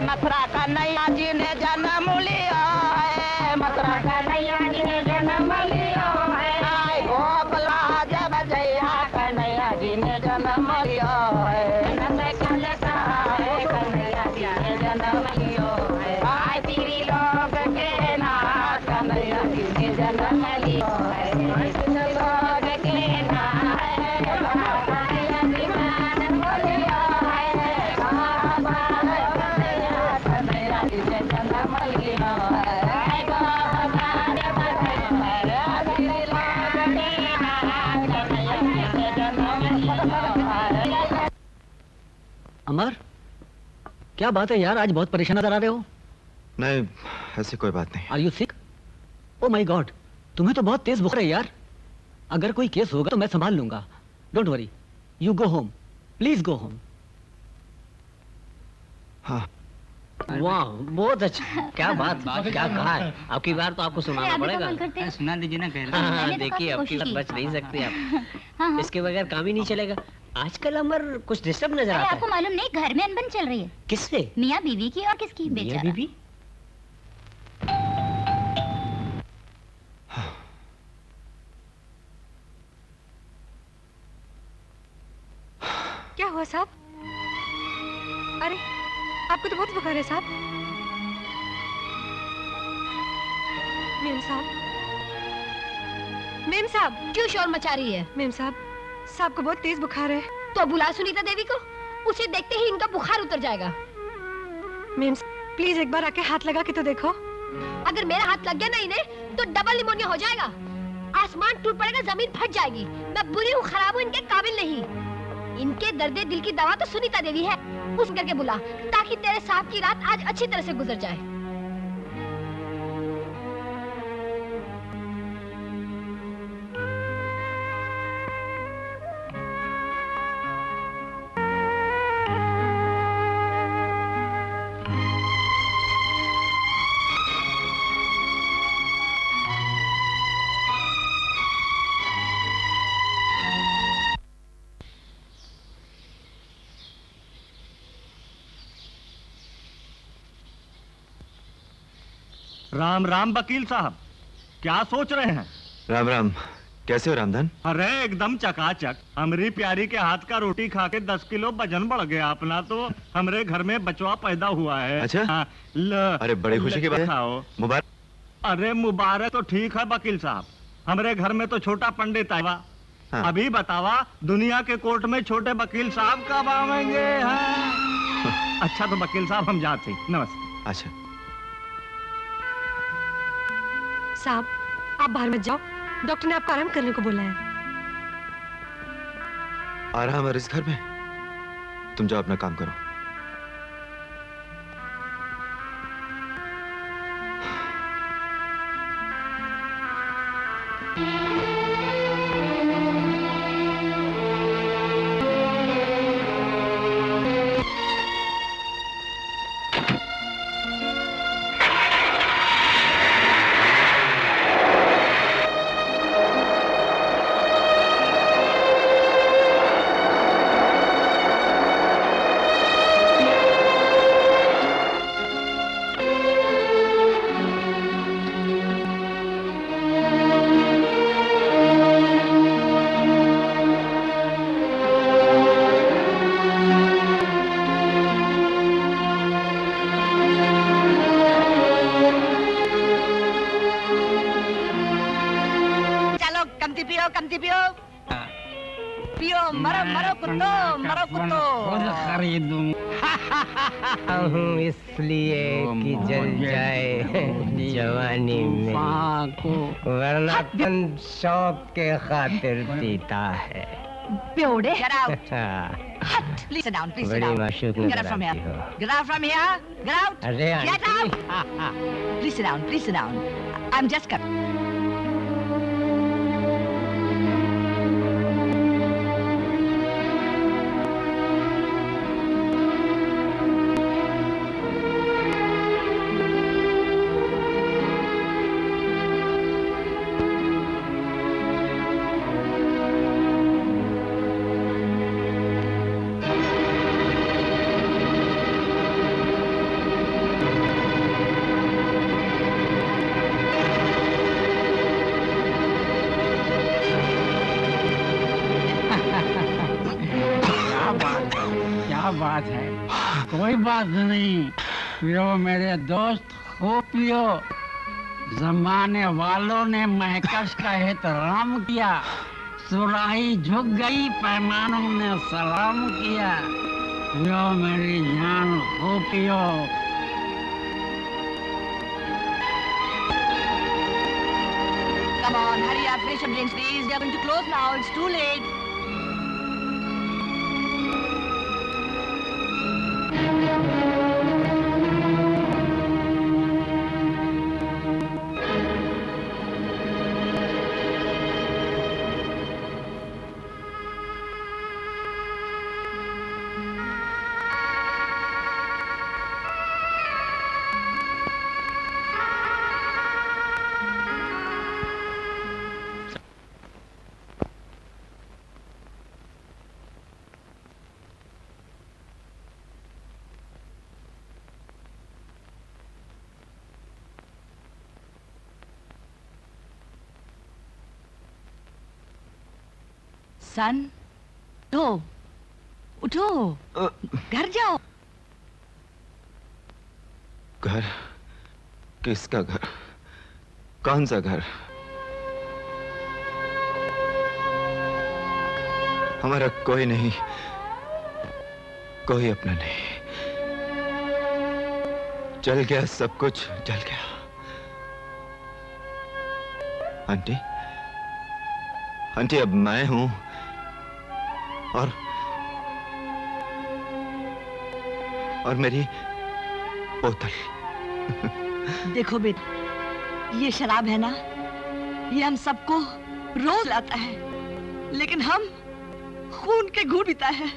मथुरा का नैया जी ने जन्म लिया है, मथुरा का नैया जी ने जन्म लिया है। गोपला जब जया कन्हैया जी ने जन्म लिया है। कन्हैया जी ने जन्म लिया है। आय पीरी लोग के नाथ कन्हैया जी ने जन्म लिया है। लोग के नाथ कन्हैया जी ने जन्म लिया अमर, क्या बात है यार, आज बहुत परेशान नजर आ रहे हो। नहीं, ऐसी कोई बात नहीं। Are you sick? Oh my God, तुम्हें तो बहुत तेज बुखार है यार। अगर कोई केस होगा तो मैं संभाल लूंगा। Don't worry, you go home, please go home. हाँ। वाह, बहुत अच्छा। क्या बात, क्या कहा है? आपकी बार तो आपको सुनाना पड़ेगा। सुना दीजिए ना। हाँ, देखिए आपकी बात बच नहीं सकती आप। इसके बगैर काम ही नहीं चलेगा। आजकल अमर कुछ डिस्टर्ब नजर आता है। आपको मालूम नहीं, घर में अनबन चल रही है। किससे? मियाँ बीवी की और किसकी? मियाँ बीवी? साहब? अरे आपको तो बहुत बुखार है साहब। मेम साहब, मेम साहब, क्यों शोर मचा रही है? मेम साहब, साहब को बहुत तेज बुखार है। तो बुला सुनीता देवी को, उसे देखते ही इनका बुखार उतर जाएगा। मेम प्लीज एक बार आके हाथ लगा के तो देखो। अगर मेरा हाथ लग गया ना इन्हें तो डबल निमोनिया हो जाएगा, आसमान टूट पड़ेगा, जमीन फट जाएगी। मैं बुरी हूँ, खराब हूँ, इनके काबिल नहीं। इनके दर्दे दिल की दवा तो सुनीता देवी है, उस करके बुला ताकि तेरे साहब की रात आज अच्छी तरह से गुजर जाए। राम राम वकील साहब, क्या सोच रहे हैं? राम राम, कैसे हो रामधन? अरे एकदम चकाचक। हमारी प्यारी के हाथ का रोटी खा के 10 किलो वजन बढ़ गया अपना। तो हमारे घर में बचवा पैदा हुआ है। अच्छा? हाँ, अरे बड़ी खुशी की बात है। खाओ। मुबारक। अरे मुबारक तो ठीक है वकील साहब, हमारे घर में तो छोटा पंडित आया। हाँ। अभी बतावा, दुनिया के कोर्ट में छोटे वकील साहब कब आवेंगे? हाँ। अच्छा तो वकील साहब हम जाते हैं, नमस्ते। अच्छा साहब, आप बाहर मत जाओ, डॉक्टर ने आपको आराम करने को बोला है। आराम है इस घर में? तुम जाओ अपना काम करो। कमती पियो, पियो, मरो मरो कुत्तो, मरो कुत्तो। खरीदूं इसलिए कि जल जाए जवानी में, वरना तन शौक के खातिर पीता है। Beauty. Get out. Please sit down. Please sit down. Get out from here. Get out from here. Get out. Get out. Please sit down. Please sit down. I'm just coming. बात है, कोई बात नहीं, पियो मेरे दोस्त, खूब पियो। जमाने वालों ने महकश का एहतराम किया, सुराही झुक गई, पैमानों ने सलाम किया। पियो मेरी जान, खूब पियो। Come on, hurry up, finish your drinks, please. We are going to close now. It's too late. Son, no. उठो, घर जाओ। घर? किसका घर? कौन सा घर? हमारा कोई नहीं, कोई अपना नहीं। जल गया, सब कुछ जल गया। आंटी, आंटी, अब मैं हूं और मेरी बोतल। देखो बेटा, ये शराब है ना, ये हम सबको रोज लाता है, लेकिन हम खून के घूंट पीता है।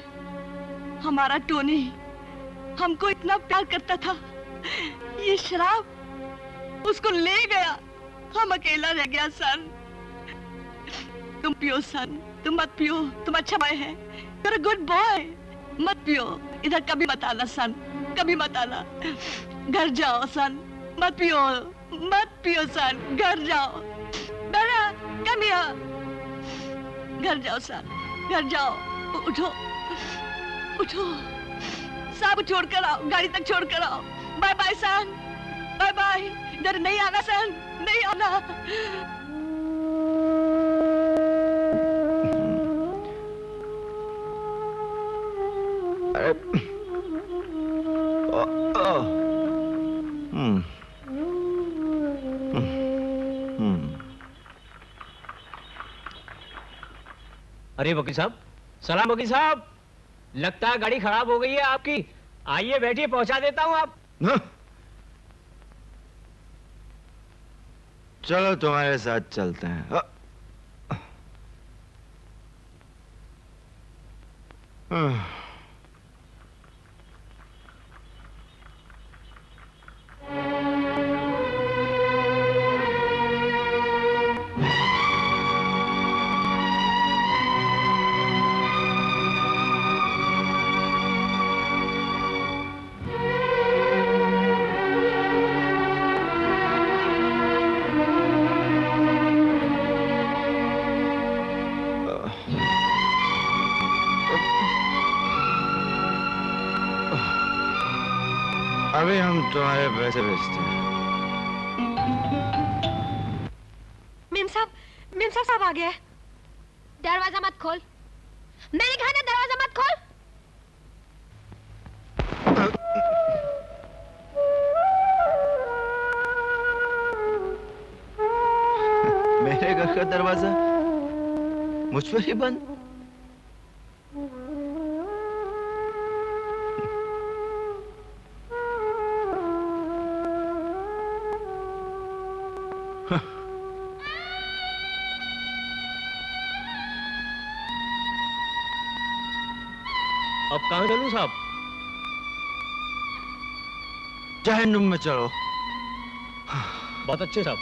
हमारा टोनी हमको इतना प्यार करता था, ये शराब उसको ले गया, हम अकेला रह गया। सन, तुम पियो सन, तुम मत पियो, तुम अच्छा बॉय है, you're a good boy, मत पियो, इधर कभी मत आना सन, कभी मत आना। घर जाओ सन, मत पियो सन, घर जाओ। बेटा, कम हियर, घर जाओ सन, घर जाओ। उठो, उठो, सब छोड़कर आओ, गाड़ी तक छोड़कर आओ। बाय बाय सन, बाय बाय। इधर नहीं आना सन, नहीं आना। अरे वकील साहब, सलाम वकील साहब। लगता है गाड़ी खराब हो गई है आपकी। आइए बैठिए, पहुंचा देता हूं आप। चलो तुम्हारे साथ चलते हैं। अभी हम तुम्हारे पैसे भेजते हैं। मेम साहब आ गया है। दरवाजा मत खोल, मैंने कहा ना दरवाजा मत खोल। मेरे घर का दरवाजा मुझ पर ही बंद। अब कहां चलूं साहब? जहन्नुम में चलो। बहुत अच्छे साहब।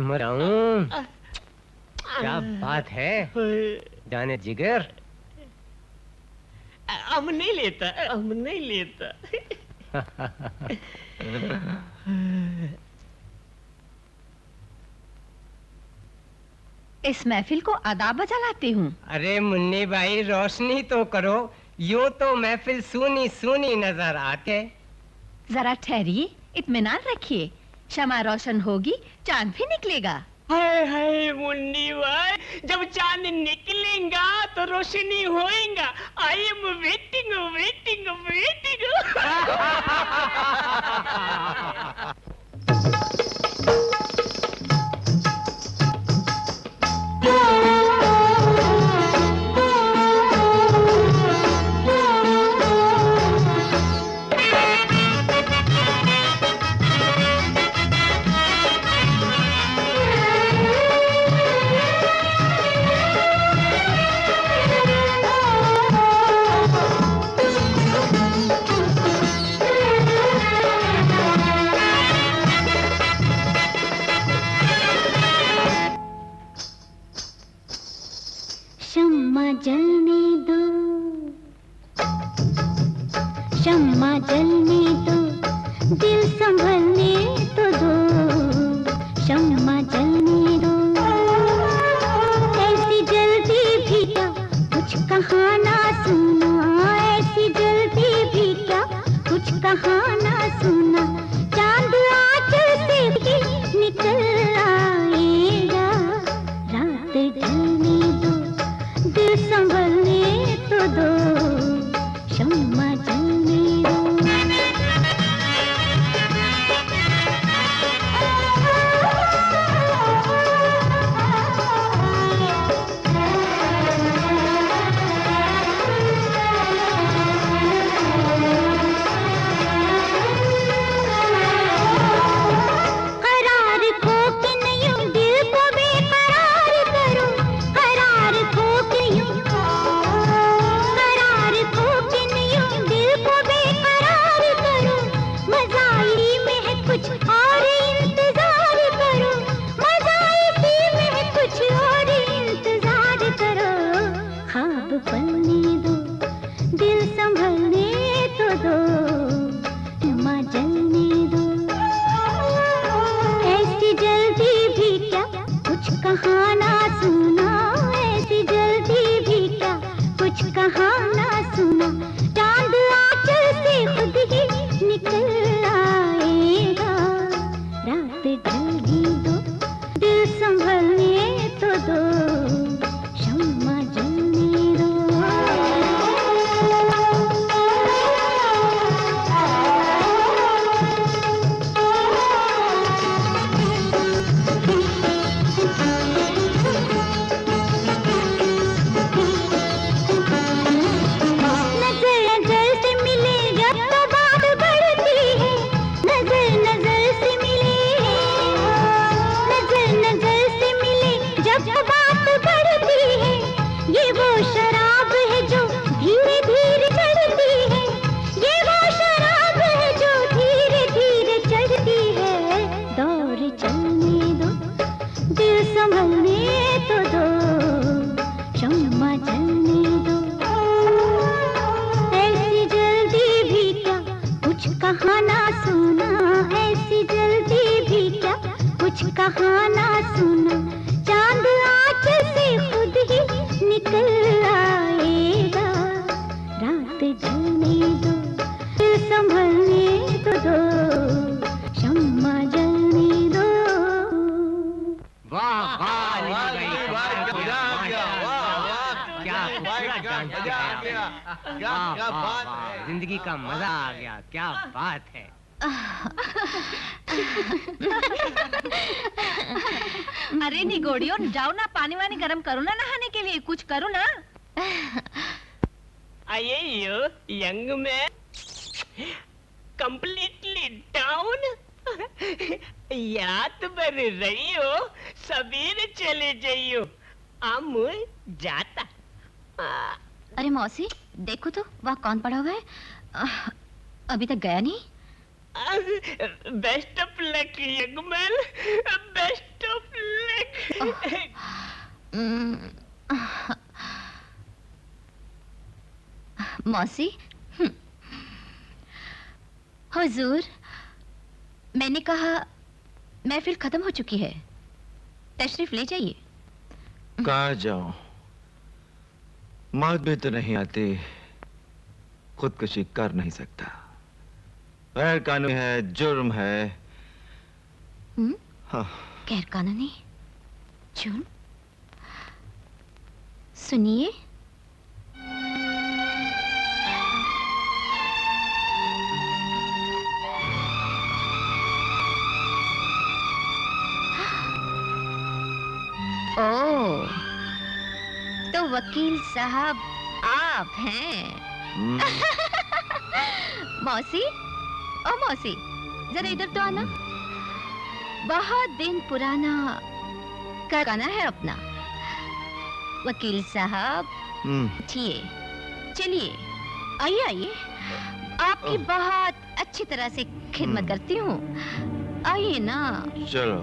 मराऊं, क्या बात है जाने जिगर। हम नहीं लेता, हम नहीं लेता। इस महफिल को आदाब बजा लाती हूँ। अरे मुन्नी भाई, रोशनी तो करो, यूं तो महफिल सूनी सूनी नजर आते। जरा ठहरिए, इत्मीनान रखिए, शमा रोशन होगी, चांद भी निकलेगा। हाय हाय मुन्नी भाई, जब चांद निकलेगा तो रोशनी होएगा। I am waiting waiting waiting. शम्मा जलने दो, शम्मा जलने दो, दिल संभलने तो दो, शम्मा जलने दो। क्या कुछ कहाना सुना, ऐसी जल्दी भी क्या कुछ कहाना सुना। चांद आंचल से भी निकल आएगा, रात ढलने दो, दिल संभलने तो दो, शम्मा जलने दो। कहाना सुना, ऐसी जल्दी भी क्या कुछ कहाना सुना। चांद आंचल से खुद ही निकल आएगा, रात ढलने दो, दिल संभलने तो दो, शम्मा जलने दो। कहाना सुना, ऐसी जल्दी भी क्या कुछ कहाना सुना। चांद आंचल से खुद ही निकल आएगा, रात ढलने दो, दिल संभलने तो दो, शम्मा जलने दो। वाह वाह जिंदगी का मजा आ गया, क्या बात है। अरे निगोड़ियों, जाओ ना, पानी वानी गरम करो ना, नहाने के लिए कुछ करो ना। आइए यो यंग मैन, कंप्लीटली डाउन। याद बर रही हो, सबीर चले जाइयो, हम जाता। अरे मौसी देखो तो वहाँ कौन पड़ा हुआ है, अभी तक गया नहीं। Best of luck young man, best of luck. मौसी, हुजूर, मैंने कहा महफिल खत्म हो चुकी है, तशरीफ ले जाइए। कहाँ जाऊं, मौत भी तो नहीं आती, खुदकुशी कर नहीं सकता, गैर कानूनी है, जुर्म है। हाँ। गैर कानूनी जुर्म? सुनिए, ओह, तो वकील साहब आप हैं। मौसी, ओ मौसी, जरा इधर तो आना। बहुत दिन पुराना गाना है अपना। वकील साहब, चलिए, आइए आइए, आपकी बहुत अच्छी तरह से खिदमत करती हूँ, आइए ना। चलो।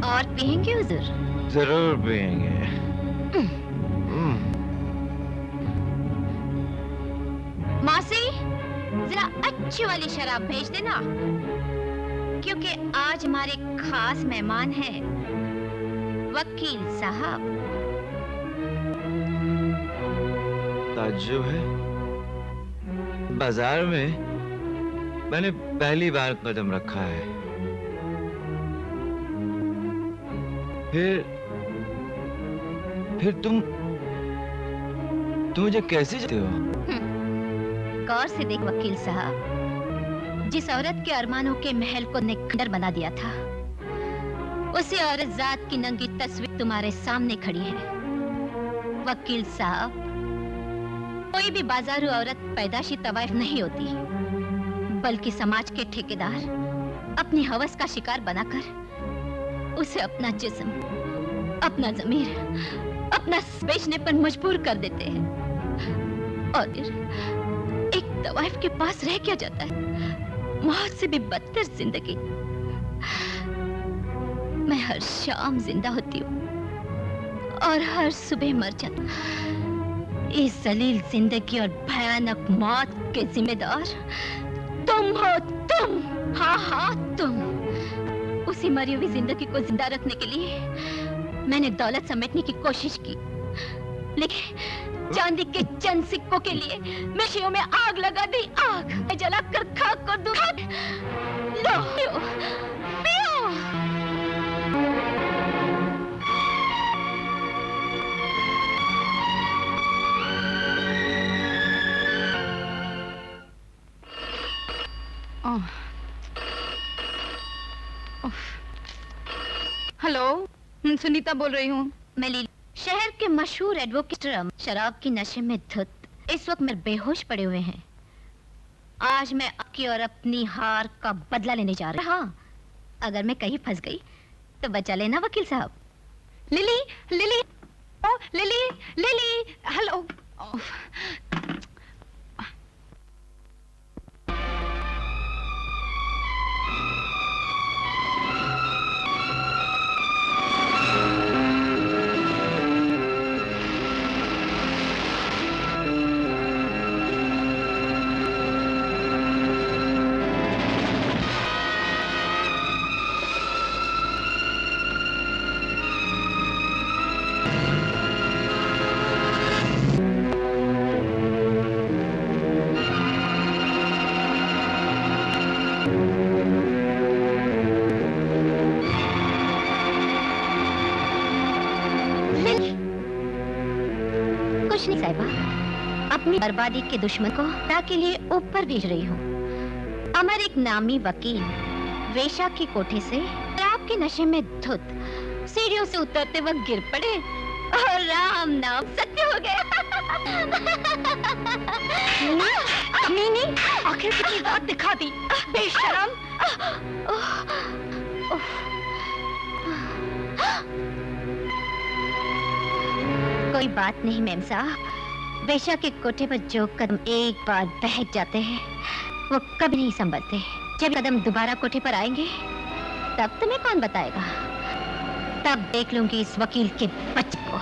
और पियेंगे हुजूर? जरूर पियेंगे। मासी, जरा अच्छी वाली शराब भेज देना, क्योंकि आज हमारे खास मेहमान हैं वकील साहब। ताज्जुब है, बाजार में मैंने पहली बार कदम रखा है, फिर तुम मुझे कैसे जानते हो? गौर से देख वकील साहब, जिस औरत के अरमानों के महल को ने खंडर बना दिया था, उसी औरत जात की नंगी तस्वीर तुम्हारे सामने खड़ी है। वकील साहब, कोई भी बाजारू औरत पैदाशी तवाइफ नहीं होती, बल्कि समाज के ठेकेदार अपनी हवस का शिकार बनाकर उसे अपना जिस्म, अपना ज़मीर, अपना बेचने पर मजबूर कर देते हैं। और फिर एक तवाइफ के पास रह क्या जाता है? मौत से भी बदतर जिंदगी। मैं हर शाम जिंदा होती हूँ और हर सुबह मर जाती हूँ। इस जलील जिंदगी और भयानक मौत के जिम्मेदार तुम हो, तुम। हाँ हाँ, तुम। उसी मरी हुई जिंदगी को जिंदा रखने के लिए मैंने दौलत समेटने की कोशिश की, लेकिन चांदी के चंद सिक्कों के लिए मेशियों में आग लगा दी। आग मैं जलाकर खाक कर दूं। लो, पियो, पियो। हेलो, सुनीता बोल रही हूँ। मैं लीला, शहर के मशहूर एडवोकेट शराब की नशे में धुत इस वक्त मेरे बेहोश पड़े हुए हैं। आज मैं आपकी और अपनी हार का बदला लेने जा रहा हूँ। हाँ, अगर मैं कहीं फंस गई तो बचा लेना वकील साहब। लिली, लिली, ओ, लिली, लिली, हेलो। कुछ नहीं साहिबा, अपनी बर्बादी के दुश्मन को हत्या के लिए ऊपर भेज रही हूँ। अमर एक नामी वकील वेशा की कोठे से शराब के नशे में धुत सीढ़ियों से उतरते वक्त गिर पड़े और राम नाम सत्य हो गया। नहीं, आखिर कितनी बात दिखा दी, बेशरम। कोई बात नहीं मैम साहब, वेशा के कोठे पर जो कदम एक बार बहक जाते हैं वो कभी नहीं संभलते। जब कदम दोबारा कोठे पर आएंगे तब तुम्हें कौन बताएगा? तब देख लूंगी इस वकील के बच्चे को।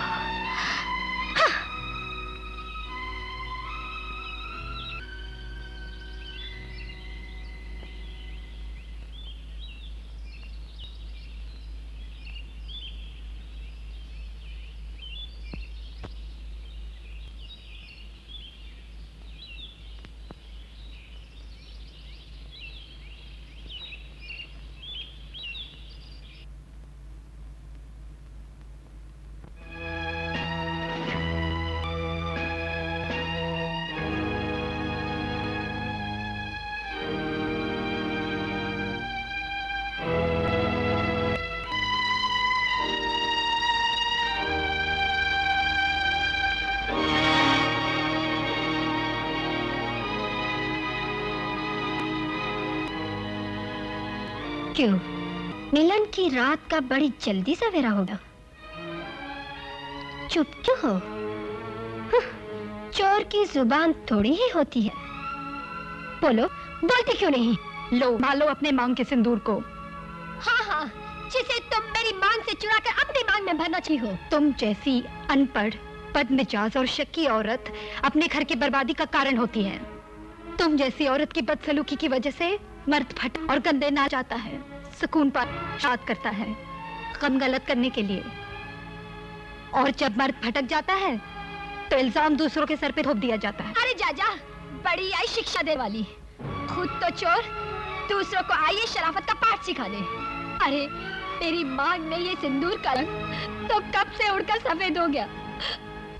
क्यों? मिलन की रात का बड़ी जल्दी सवेरा होगा। चुप क्यों हो? चोर की जुबान थोड़ी ही होती है। बोलो, बोलते क्यों नहीं? लो, भालो अपने मांग के सिंदूर को। हाँ हाँ, जिसे तुम मेरी मेरी मांग से चुरा कर अपनी मांग में भरना चाहिए हो। तुम जैसी अनपढ़, बदमिजाज और शक्की औरत अपने घर की बर्बादी का कारण होती है। तुम जैसी औरत की बदसलूकी की वजह से मर्द फट और गंदे ना जाता है, सुकून पर शाद करता है गम गलत करने के लिए। और जब मर्द भटक जाता है तो इल्जाम दूसरों के सर पे थोप दिया जाता है। अरे जाजा, बड़ी आई शिक्षा दे वाली, खुद तो चोर, दूसरों को आई शराफत का पाठ सिखा दे। अरे मेरी मांग में ये सिंदूर का रंग तो कब से उड़कर सफेद हो गया,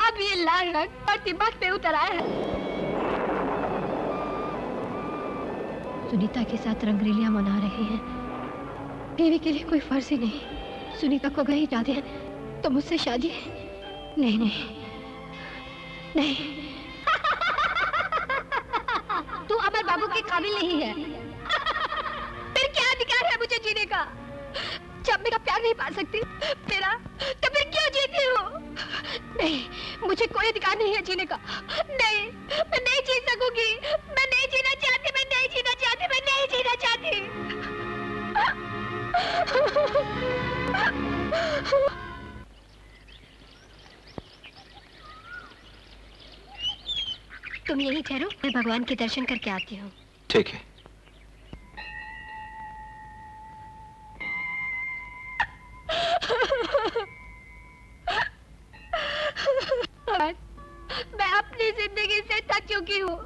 अब ये लाल रंग और दिमाग पे उतर आया है। सुनीता के साथ रंगरेलियां मना रहे हैं, बीवी के लिए कोई फर्ज ही नहीं। सुनीता को कहीं जाते हैं तो मुझसे शादी? नहीं नहीं नहीं। तू अमर बाबू के काबिल नहीं है। फिर क्या अधिकार है मुझे जीने का? जब मेरा प्यार नहीं पा सकती मेरा, तो फिर क्यों जीती हो? नहीं, मुझे कोई अधिकार नहीं है जीने का। नहीं, मैं नहीं जी सकूंगी। मैं नहीं जीना चाहती, मैं नहीं जीना चाहती, मैं नहीं जीना चाहती। तुम यहीं ठहरो, मैं भगवान के दर्शन करके आती हूँ। ठीक है। मैं अपनी जिंदगी से थक चुकी हूँ।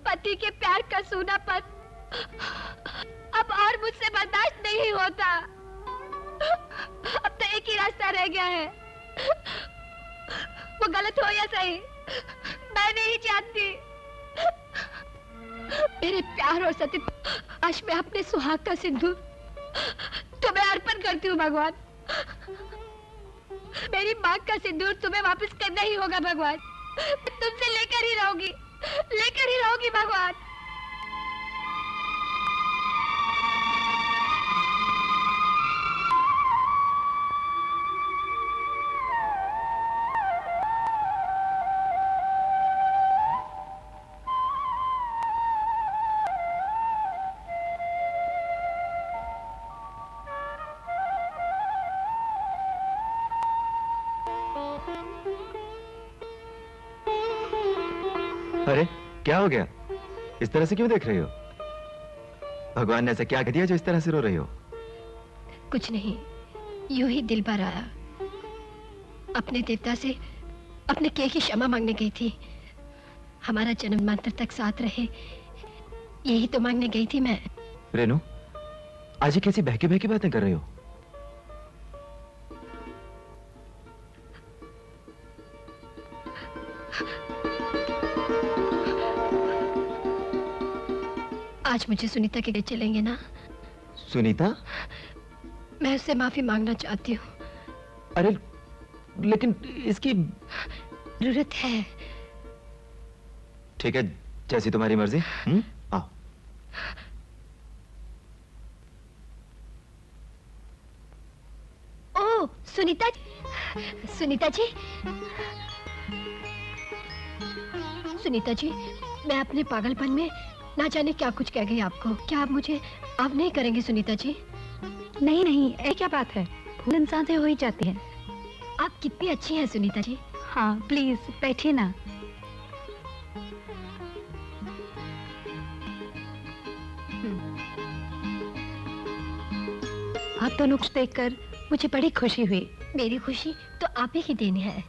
पति के प्यार का सूनापन अब और मुझसे बर्दाश्त नहीं होता। अब तो एक ही रास्ता रह गया है, वो गलत हो या सही मैं नहीं जानती। मेरे प्यार और सती आज मैं अपने सुहाग का सिंदूर तुम्हें अर्पण करती हूँ भगवान। मेरी मांग का सिंदूर तुम्हें वापस करना ही होगा भगवान। तुमसे लेकर ही रहोगी भगवान। अरे क्या हो गया? इस तरह से क्यों देख रही हो? भगवान ने ऐसा क्या कह दिया जो इस तरह से रो रही हो? कुछ नहीं, यूं ही दिल भर आया। अपने देवता से अपने के की क्षमा मांगने गई थी। हमारा जन्मांतर तक साथ रहे, यही तो मांगने गई थी मैं। रेनू, आज ये कैसी बहकी बहकी बातें कर रही हो? आज मुझे सुनीता के घर चलेंगे ना? सुनीता? मैं उससे माफी मांगना चाहती हूँ। अरे लेकिन इसकी जरूरत है। ठीक है, जैसी तुम्हारी मर्जी। आओ। ओ सुनीता, सुनीता जी, सुनीता जी, मैं अपने पागलपन में ना जाने क्या कुछ कह गई आपको। क्या आप मुझे माफ नहीं करेंगे सुनीता जी? नहीं नहीं, ये क्या बात है, भूल इंसान से हो ही जाती है। आप कितनी अच्छी हैं सुनीता जी। हाँ प्लीज बैठिए ना। आप दोनों को देखकर मुझे बड़ी खुशी हुई। मेरी खुशी तो आप ही की देन है।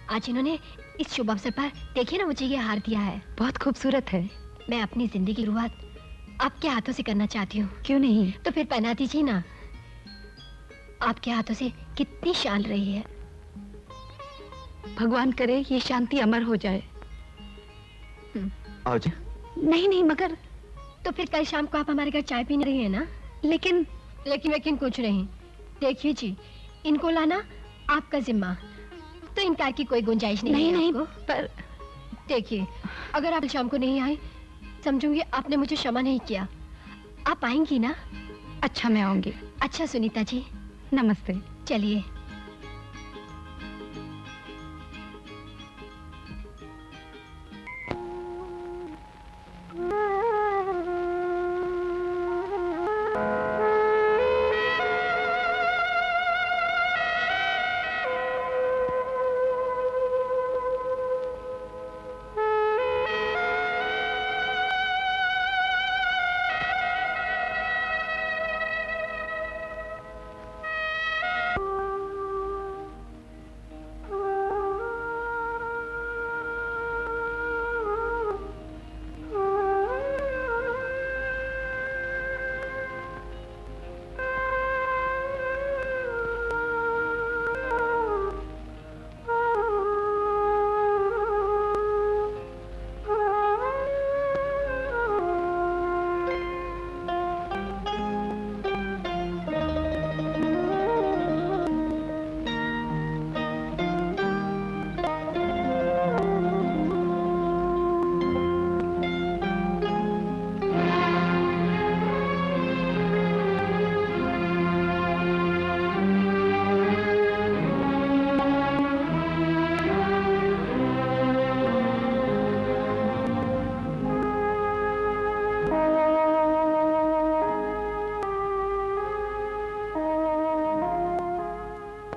आज इन्होंने इस शुभ अवसर पर देखिए ना मुझे ये हार दिया है। बहुत खूबसूरत है। मैं अपनी जिंदगी की शुरुआत आपके हाथों से करना चाहती हूँ। क्यों नहीं? तो फिर पहना दीजिए ना। आपके हाथों से कितनी शान रही है। भगवान करे ये शांति अमर हो जाए। आओ जी। नहीं नहीं, मगर तो फिर कल शाम को आप हमारे घर चाय पीने रही है ना? लेकिन कुछ नहीं। देखिए जी, इनको लाना आपका जिम्मा, तो इनकार की कोई गुंजाइश नहीं, नहीं है पर देखिए, अगर आप शाम को नहीं आए समझूंगी आपने मुझे क्षमा नहीं किया। आप आएंगी ना? अच्छा मैं आऊंगी। अच्छा सुनीता जी, नमस्ते। चलिए।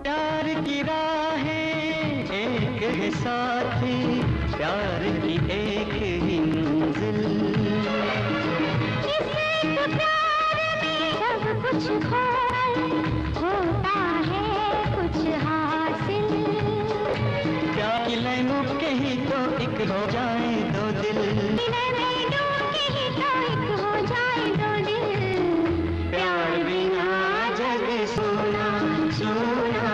प्यार की राहें एक है साथी, प्यार की एक ही मंजिल। इस एक प्यार में सब कुछ खोए, होता है कुछ हासिल। प्यार की लहरों के ही तो एक हो जाए दो दिल, के ही तो एक हो जाए दो दिल। प्यार बिना जग सोना सोना,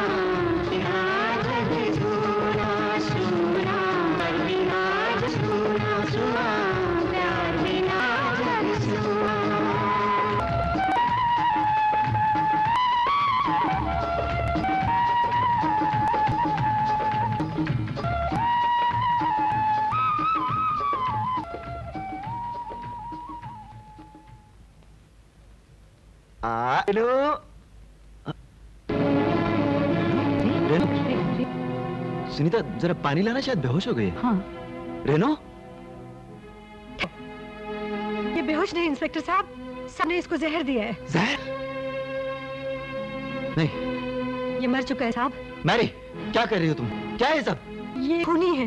बिना जग सोना सोना, प्यार बिना जग सोना सोना, प्यार बिना जग सोना। हेलो रेनो, सुनीता जरा पानी लाना, शायद बेहोश हो गई है। हाँ। रेनो, ये बेहोश नहीं इंस्पेक्टर साहब, सबने इसको जहर दिया है। जहर? नहीं। ये मर चुका है साहब। मैरी, क्या कर रही हो तुम? क्या है सब? ये खूनी है,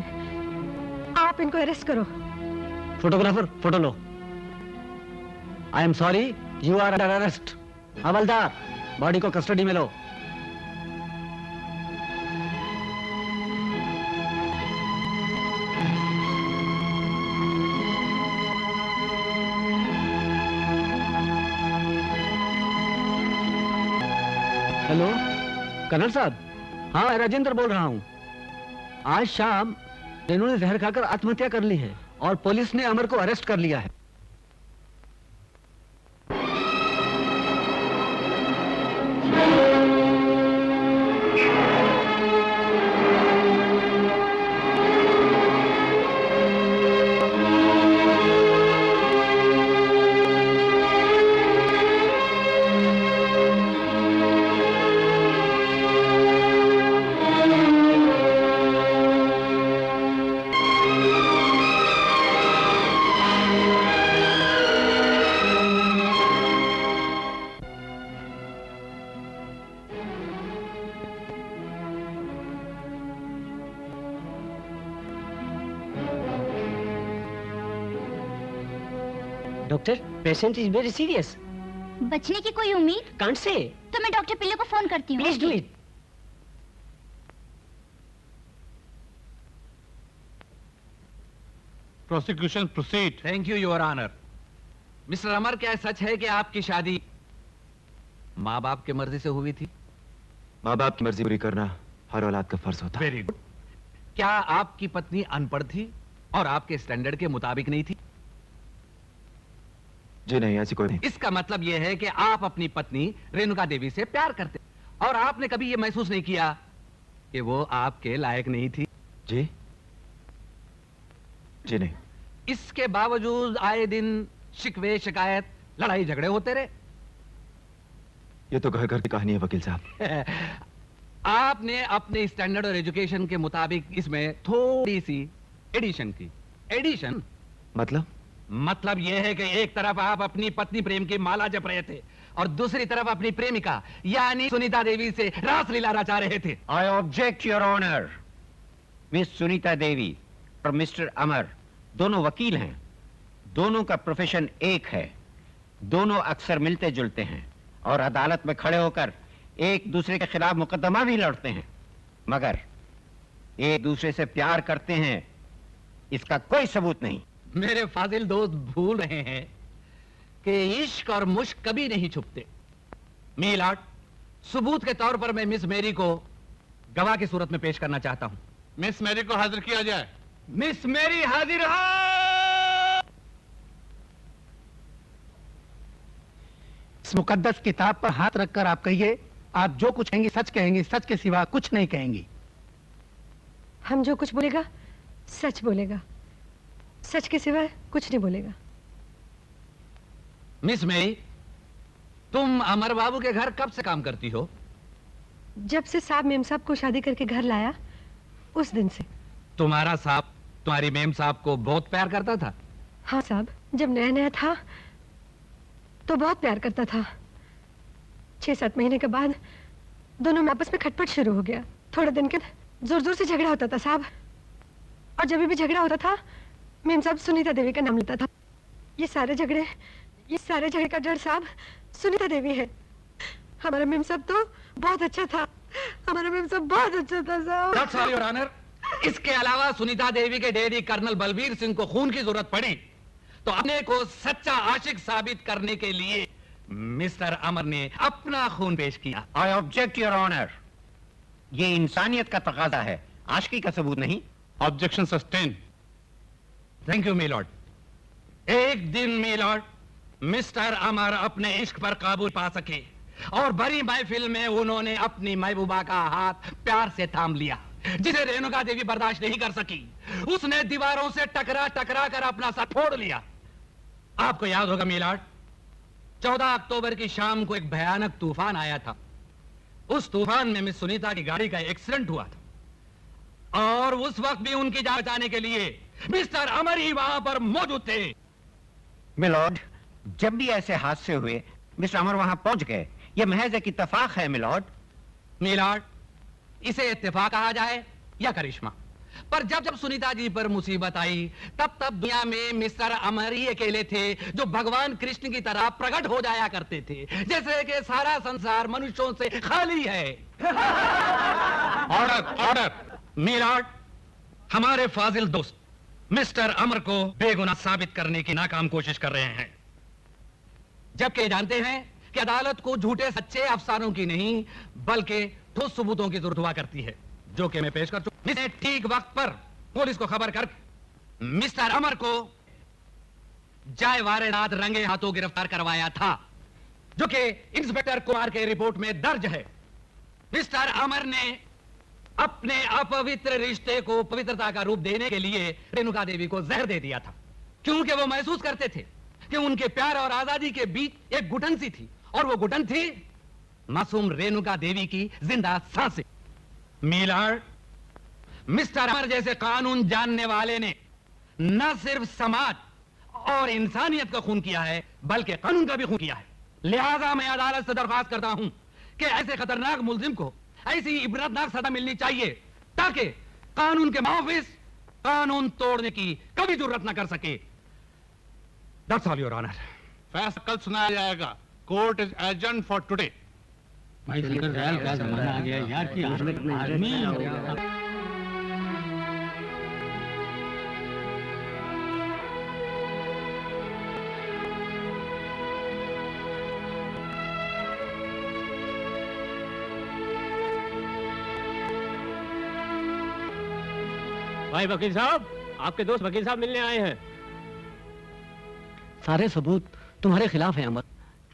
आप इनको अरेस्ट करो। फोटोग्राफर, फोटो लो। I am sorry, you are under arrest. हवलदार, बॉडी को कस्टडी में लो। हेलो, कर्नल साहब। हाँ, राजेंद्र बोल रहा हूँ। आज शाम रेनू ने जहर खाकर आत्महत्या कर ली है और पुलिस ने अमर को अरेस्ट कर लिया है। Doctor, patient is very serious. बचने की कोई उम्मीद? Can't say. तो मैं डॉक्टर पिल्ले को फोन करती हूँ। Please do it. Prosecution proceed. Thank you your honour. Mister Amar, क्या सच है कि आपकी शादी माँ बाप की मर्जी से हुई थी? माँ बाप की मर्जी पूरी करना हर औलाद का फर्ज होता है। Very good. क्या आपकी पत्नी अनपढ़ थी और आपके स्टैंडर्ड के मुताबिक नहीं थी? जी नहीं, ऐसी कोई नहीं। इसका मतलब यह है कि आप अपनी पत्नी रेणुका देवी से प्यार करते और आपने कभी यह महसूस नहीं किया कि वो आपके लायक नहीं थी? जी जी नहीं। इसके बावजूद आए दिन शिकवे, शिकायत, लड़ाई झगड़े होते रहे। ये तो घर घर की कहानी है वकील साहब। आपने अपने स्टैंडर्ड और एजुकेशन के मुताबिक इसमें थोड़ी सी एडिशन की। एडिशन मतलब यह है कि एक तरफ आप अपनी पत्नी प्रेम की माला जप रहे थे और दूसरी तरफ अपनी प्रेमिका यानी सुनीता देवी से रासलीला रचा रहे थे। I object your honour. Miss Sunita Devi और मिस्टर अमर दोनों वकील हैं, दोनों का प्रोफेशन एक है, दोनों अक्सर मिलते जुलते हैं और अदालत में खड़े होकर एक दूसरे के खिलाफ मुकदमा भी लड़ते हैं, मगर एक दूसरे से प्यार करते हैं इसका कोई सबूत नहीं। मेरे फाजिल दोस्त भूल रहे हैं कि इश्क और मुश्क कभी नहीं छुपते। मीलाट, सबूत के तौर पर मैं मिस मेरी को गवाह की सूरत में पेश करना चाहता हूं। मिस मैरी को हाजिर किया जाए। मिस मेरी हाजिर हो। इस मुकद्दस किताब पर हाथ रखकर आप कहिए, आप जो कुछ कहेंगी सच कहेंगी, सच के सिवा कुछ नहीं कहेंगी। हम जो कुछ बोलेगा सच बोलेगा, सच के सिवा कुछ नहीं बोलेगा। मिस मेरी, तुम अमर बाबू के घर कब से काम करती हो? जब से साहब मेम साहब को शादी करके घर लाया उस दिन से। तुम्हारा साहब तुम्हारी मेम साहब को बहुत प्यार करता था? हाँ साहब, जब नया नया था तो बहुत प्यार करता था। 6-7 महीने के बाद दोनों में आपस में खटपट शुरू हो गया। थोड़े दिन के जोर जोर से झगड़ा होता था साहब, और जब भी झगड़ा होता था मेम साहब सुनीता देवी का नाम लेता था। ये सारे झगड़े का डर साहब सुनीता देवी है। हमारा मेम साहब तो बहुत अच्छा था, हमारा मेम साहब बहुत अच्छा था साहब। That's all, Your Honor। इसके अलावा सुनीता देवी के डैडी कर्नल बलबीर सिंह को खून की जरूरत पड़ी तो अपने को सच्चा आशिक साबित करने के लिए मिस्टर अमर ने अपना खून पेश किया। आई ऑब्जेक्ट योर ऑनर, ये इंसानियत का तकाजा है, आशिकी का सबूत नहीं। Objection sustain. Thank you milord. एक दिन मीलॉर्ड मिस्टर अमर अपने इश्क पर काबू पा सके और बड़ी महफिल में उन्होंने अपनी महबूबा का हाथ प्यार से थाम लिया, जिसे रेणुका देवी बर्दाश्त नहीं कर सकी। उसने दीवारों से टकरा टकरा कर अपना सर फोड़ लिया। आपको याद होगा मीलॉर्ड, 14 अक्टूबर की शाम को एक भयानक तूफान आया था। उस तूफान में मिस सुनीता की गाड़ी का एक्सीडेंट हुआ था और उस वक्त भी उनकी जान बचाने के लिए मिस्टर अमर ही वहां पर मौजूद थे। मिलॉर्ड, जब भी ऐसे हादसे हुए मिस्टर अमर वहां पहुंच गए, यह महज एक इत्तेफाक है मिलॉर्ड। मिलॉर्ड, इसे इत्तेफाक कहा जाए या करिश्मा, पर जब जब सुनीता जी पर मुसीबत आई तब तब दुनिया में मिस्टर अमर ही अकेले थे जो भगवान कृष्ण की तरह प्रकट हो जाया करते थे, जैसे कि सारा संसार मनुष्यों से खाली है। Order, order. मिलॉर्ड, हमारे फाजिल दोस्त मिस्टर अमर को बेगुनाह साबित करने की नाकाम कोशिश कर रहे हैं, जबकि जानते हैं कि अदालत को झूठे सच्चे अफसानों की नहीं बल्कि ठोस सबूतों की जरूरत हुआ करती है, जो कि मैं पेश कर चुका। मैंने ठीक वक्त पर पुलिस को खबर कर मिस्टर अमर को जाए वारे रात रंगे हाथों गिरफ्तार करवाया था, जो कि इंस्पेक्टर कुमार के रिपोर्ट में दर्ज है। मिस्टर अमर ने अपने अपवित्र रिश्ते को पवित्रता का रूप देने के लिए रेणुका देवी को जहर दे दिया था, क्योंकि वो महसूस करते थे कि उनके प्यार और आजादी के बीच एक घुटन सी थी, और वो घुटन थी मासूम रेणुका देवी की जिंदा सांसें। मिलॉर्ड, मिस्टर अमर जैसे कानून जानने वाले ने न सिर्फ समाज और इंसानियत का खून किया है बल्कि कानून का भी खून किया है। लिहाजा मैं अदालत से दरख्वास्त करता हूं कि ऐसे खतरनाक मुलजिम को ऐसी इबरतनाक सजा मिलनी चाहिए ताकि कानून के मुहाफिज कानून तोड़ने की कभी जरूरत न कर सके। That's all, Your Honor। फैसला कल सुनाया जाएगा। Court is adjourned for today. भाई शंकर दयाल का जमाना आ गया यार कि आदमी भाई वकील साहब, आपके दोस्त वकील साहब मिलने आए हैं। सारे सबूत तुम्हारे खिलाफ हैं अमर।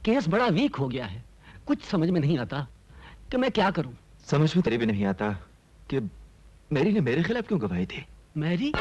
केस बड़ा वीक हो गया है, कुछ समझ में नहीं आता कि मैं क्या करूं। समझ में तेरे भी नहीं आता कि मैरी ने मेरे खिलाफ क्यों गवाही दी। Mary?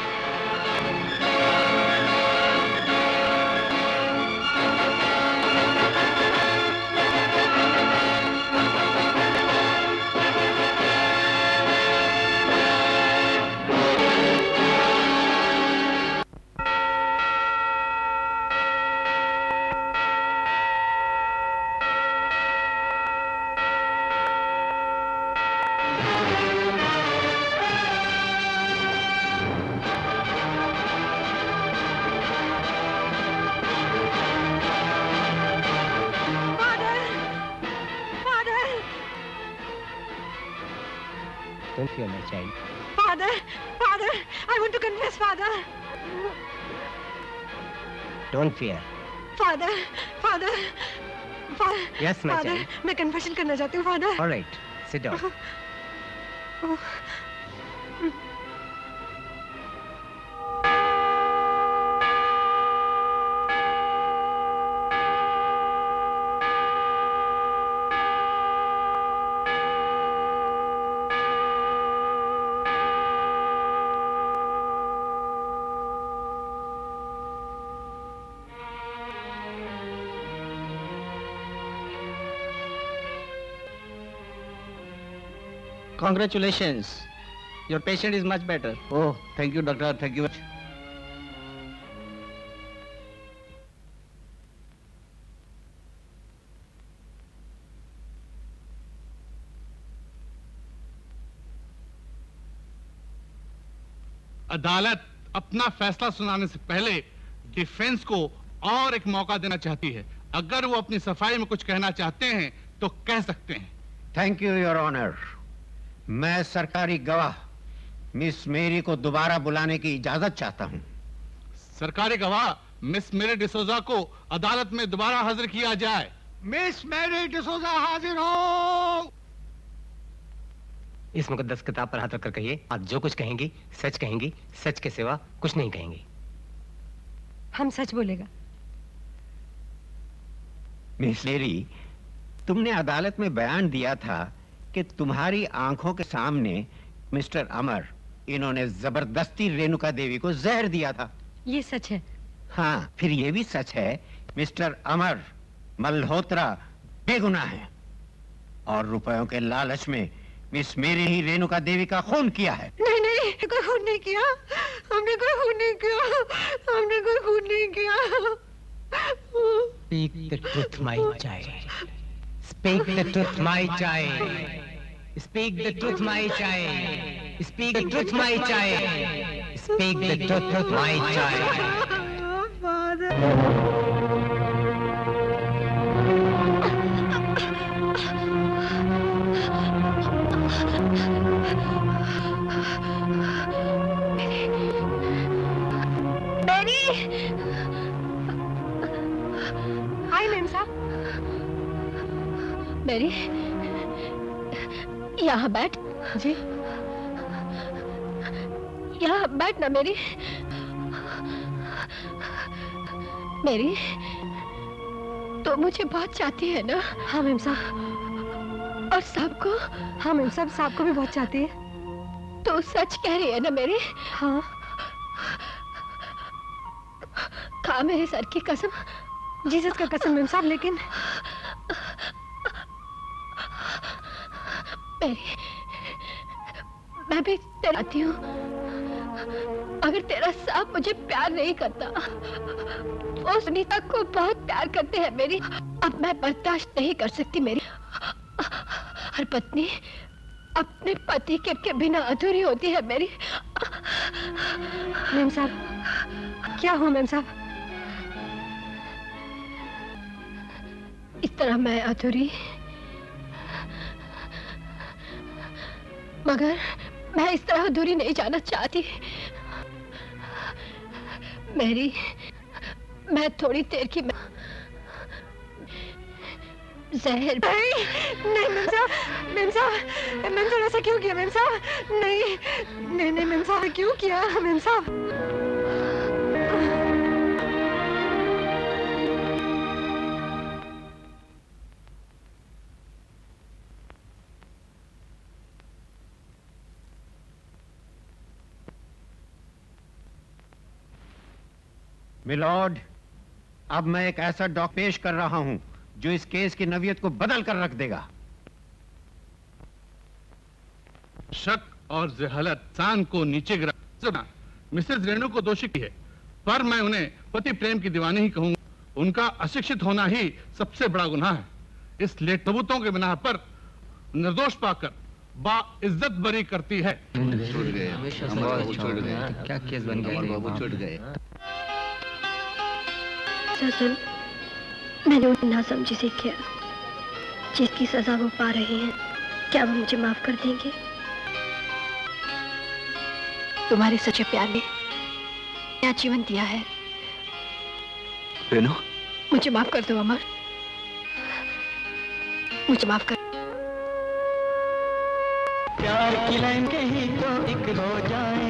Don't fear, my child. Father, Father, I want to confess, Father. Don't fear. Father, Father, Father. Yes, my Father, child. मैं कन्फेशन करना चाहती हूँ, Father. All right, sit down. Congratulations. Your patient is much better. Oh, thank you, doctor. Thank you. अदालत अपना फैसला सुनाने से पहले डिफेंस को और एक मौका देना चाहती है। अगर वो अपनी सफाई में कुछ कहना चाहते हैं तो कह सकते हैं। Thank you your honour. मैं सरकारी गवाह मिस मेरी को दोबारा बुलाने की इजाजत चाहता हूं। सरकारी गवाह मिस मेरी डिसोजा को अदालत में दोबारा हाजिर किया जाए। मिस मैरी डिसोजा हाजिर हो। इस मुकद्दस किताब पर हाथ रखकर कहिए, आप जो कुछ कहेंगी सच कहेंगी, सच के सिवा कुछ नहीं कहेंगी। हम सच बोलेगा। मिस मेरी, तुमने अदालत में बयान दिया था कि तुम्हारी आंखों के सामने मिस्टर अमर, इन्होंने जबरदस्ती रेणुका देवी को जहर दिया था। ये सच है। हाँ, फिर ये भी सच है मिस्टर अमर मल्होत्रा बेगुनाह है और रुपयों के लालच में मिस मेरी ही रेणुका देवी का खून किया है। नहीं नहीं, कोई खून नहीं किया। हमने कोई खून नहीं किया। हमने कोई खून नहीं किया। Speak the truth, my child. Speak the truth, my child. Speak the truth, my child. Speak the truth, my child. Speak the truth, my child. Hi ma'am साहब। मेरी, यहाँ बैठ। जी यहाँ बैठ ना मेरी। मेरी, तो मुझे बहुत चाहती है ना? हाँ मैम साहब। और साहब को? हाँ मैम साहब, साहब को भी बहुत चाहती है। तो सच कह रही है ना मेरी? हाँ। खा मेरे सर की कसम। जीसस का कसम मैम साहब। लेकिन मेरी, मैं भी तेरा आती हूँ। अगर तेरा साहब मुझे प्यार नहीं करता, वो सुनीता को बहुत प्यार करते हैं मेरी। अब मैं बर्दाश्त नहीं कर सकती मेरी। हर पत्नी अपने पति के बिना अधूरी होती है मेरी। मैम साहब, क्या हुआ मैम साहब? इस तरह मैं अधूरी, मगर मैं इस तरह अधूरी नहीं जाना चाहती मेरी। मैं थोड़ी देर की जहर। नहीं मैम साहब, मैम साहब, मैम साहब ऐसा क्यों किया मैम साहब? नहीं नहीं नहीं मैम साहब, क्यों किया मैम साहब? मिलॉर्ड, अब मैं एक ऐसा डॉक पेश कर रहा हूं जो इस केस की नवियत को बदल कर रख देगा। शक और जहालत इंसान को नीचे गिरा। मिसेस रेणु को दोषी की है, पर मैं उन्हें पति प्रेम की दीवानी ही कहूंगा। उनका अशिक्षित होना ही सबसे बड़ा गुनाह है। इसलिए सबूतों के बिना पर निर्दोष पाकर बाइज्जत बरी करती है। क्या केस बन गया? सर, मैंने उन्हें नासमझी से किया। जिसकी सजा वो पा रहे हैं, क्या वो मुझे माफ कर देंगे? तुम्हारे सच्चे प्यार ने नया जीवन दिया है। रेणु, मुझे माफ कर दो अमर, मुझे माफ कर। प्यार की लाइन कहीं तो एक हो जाए।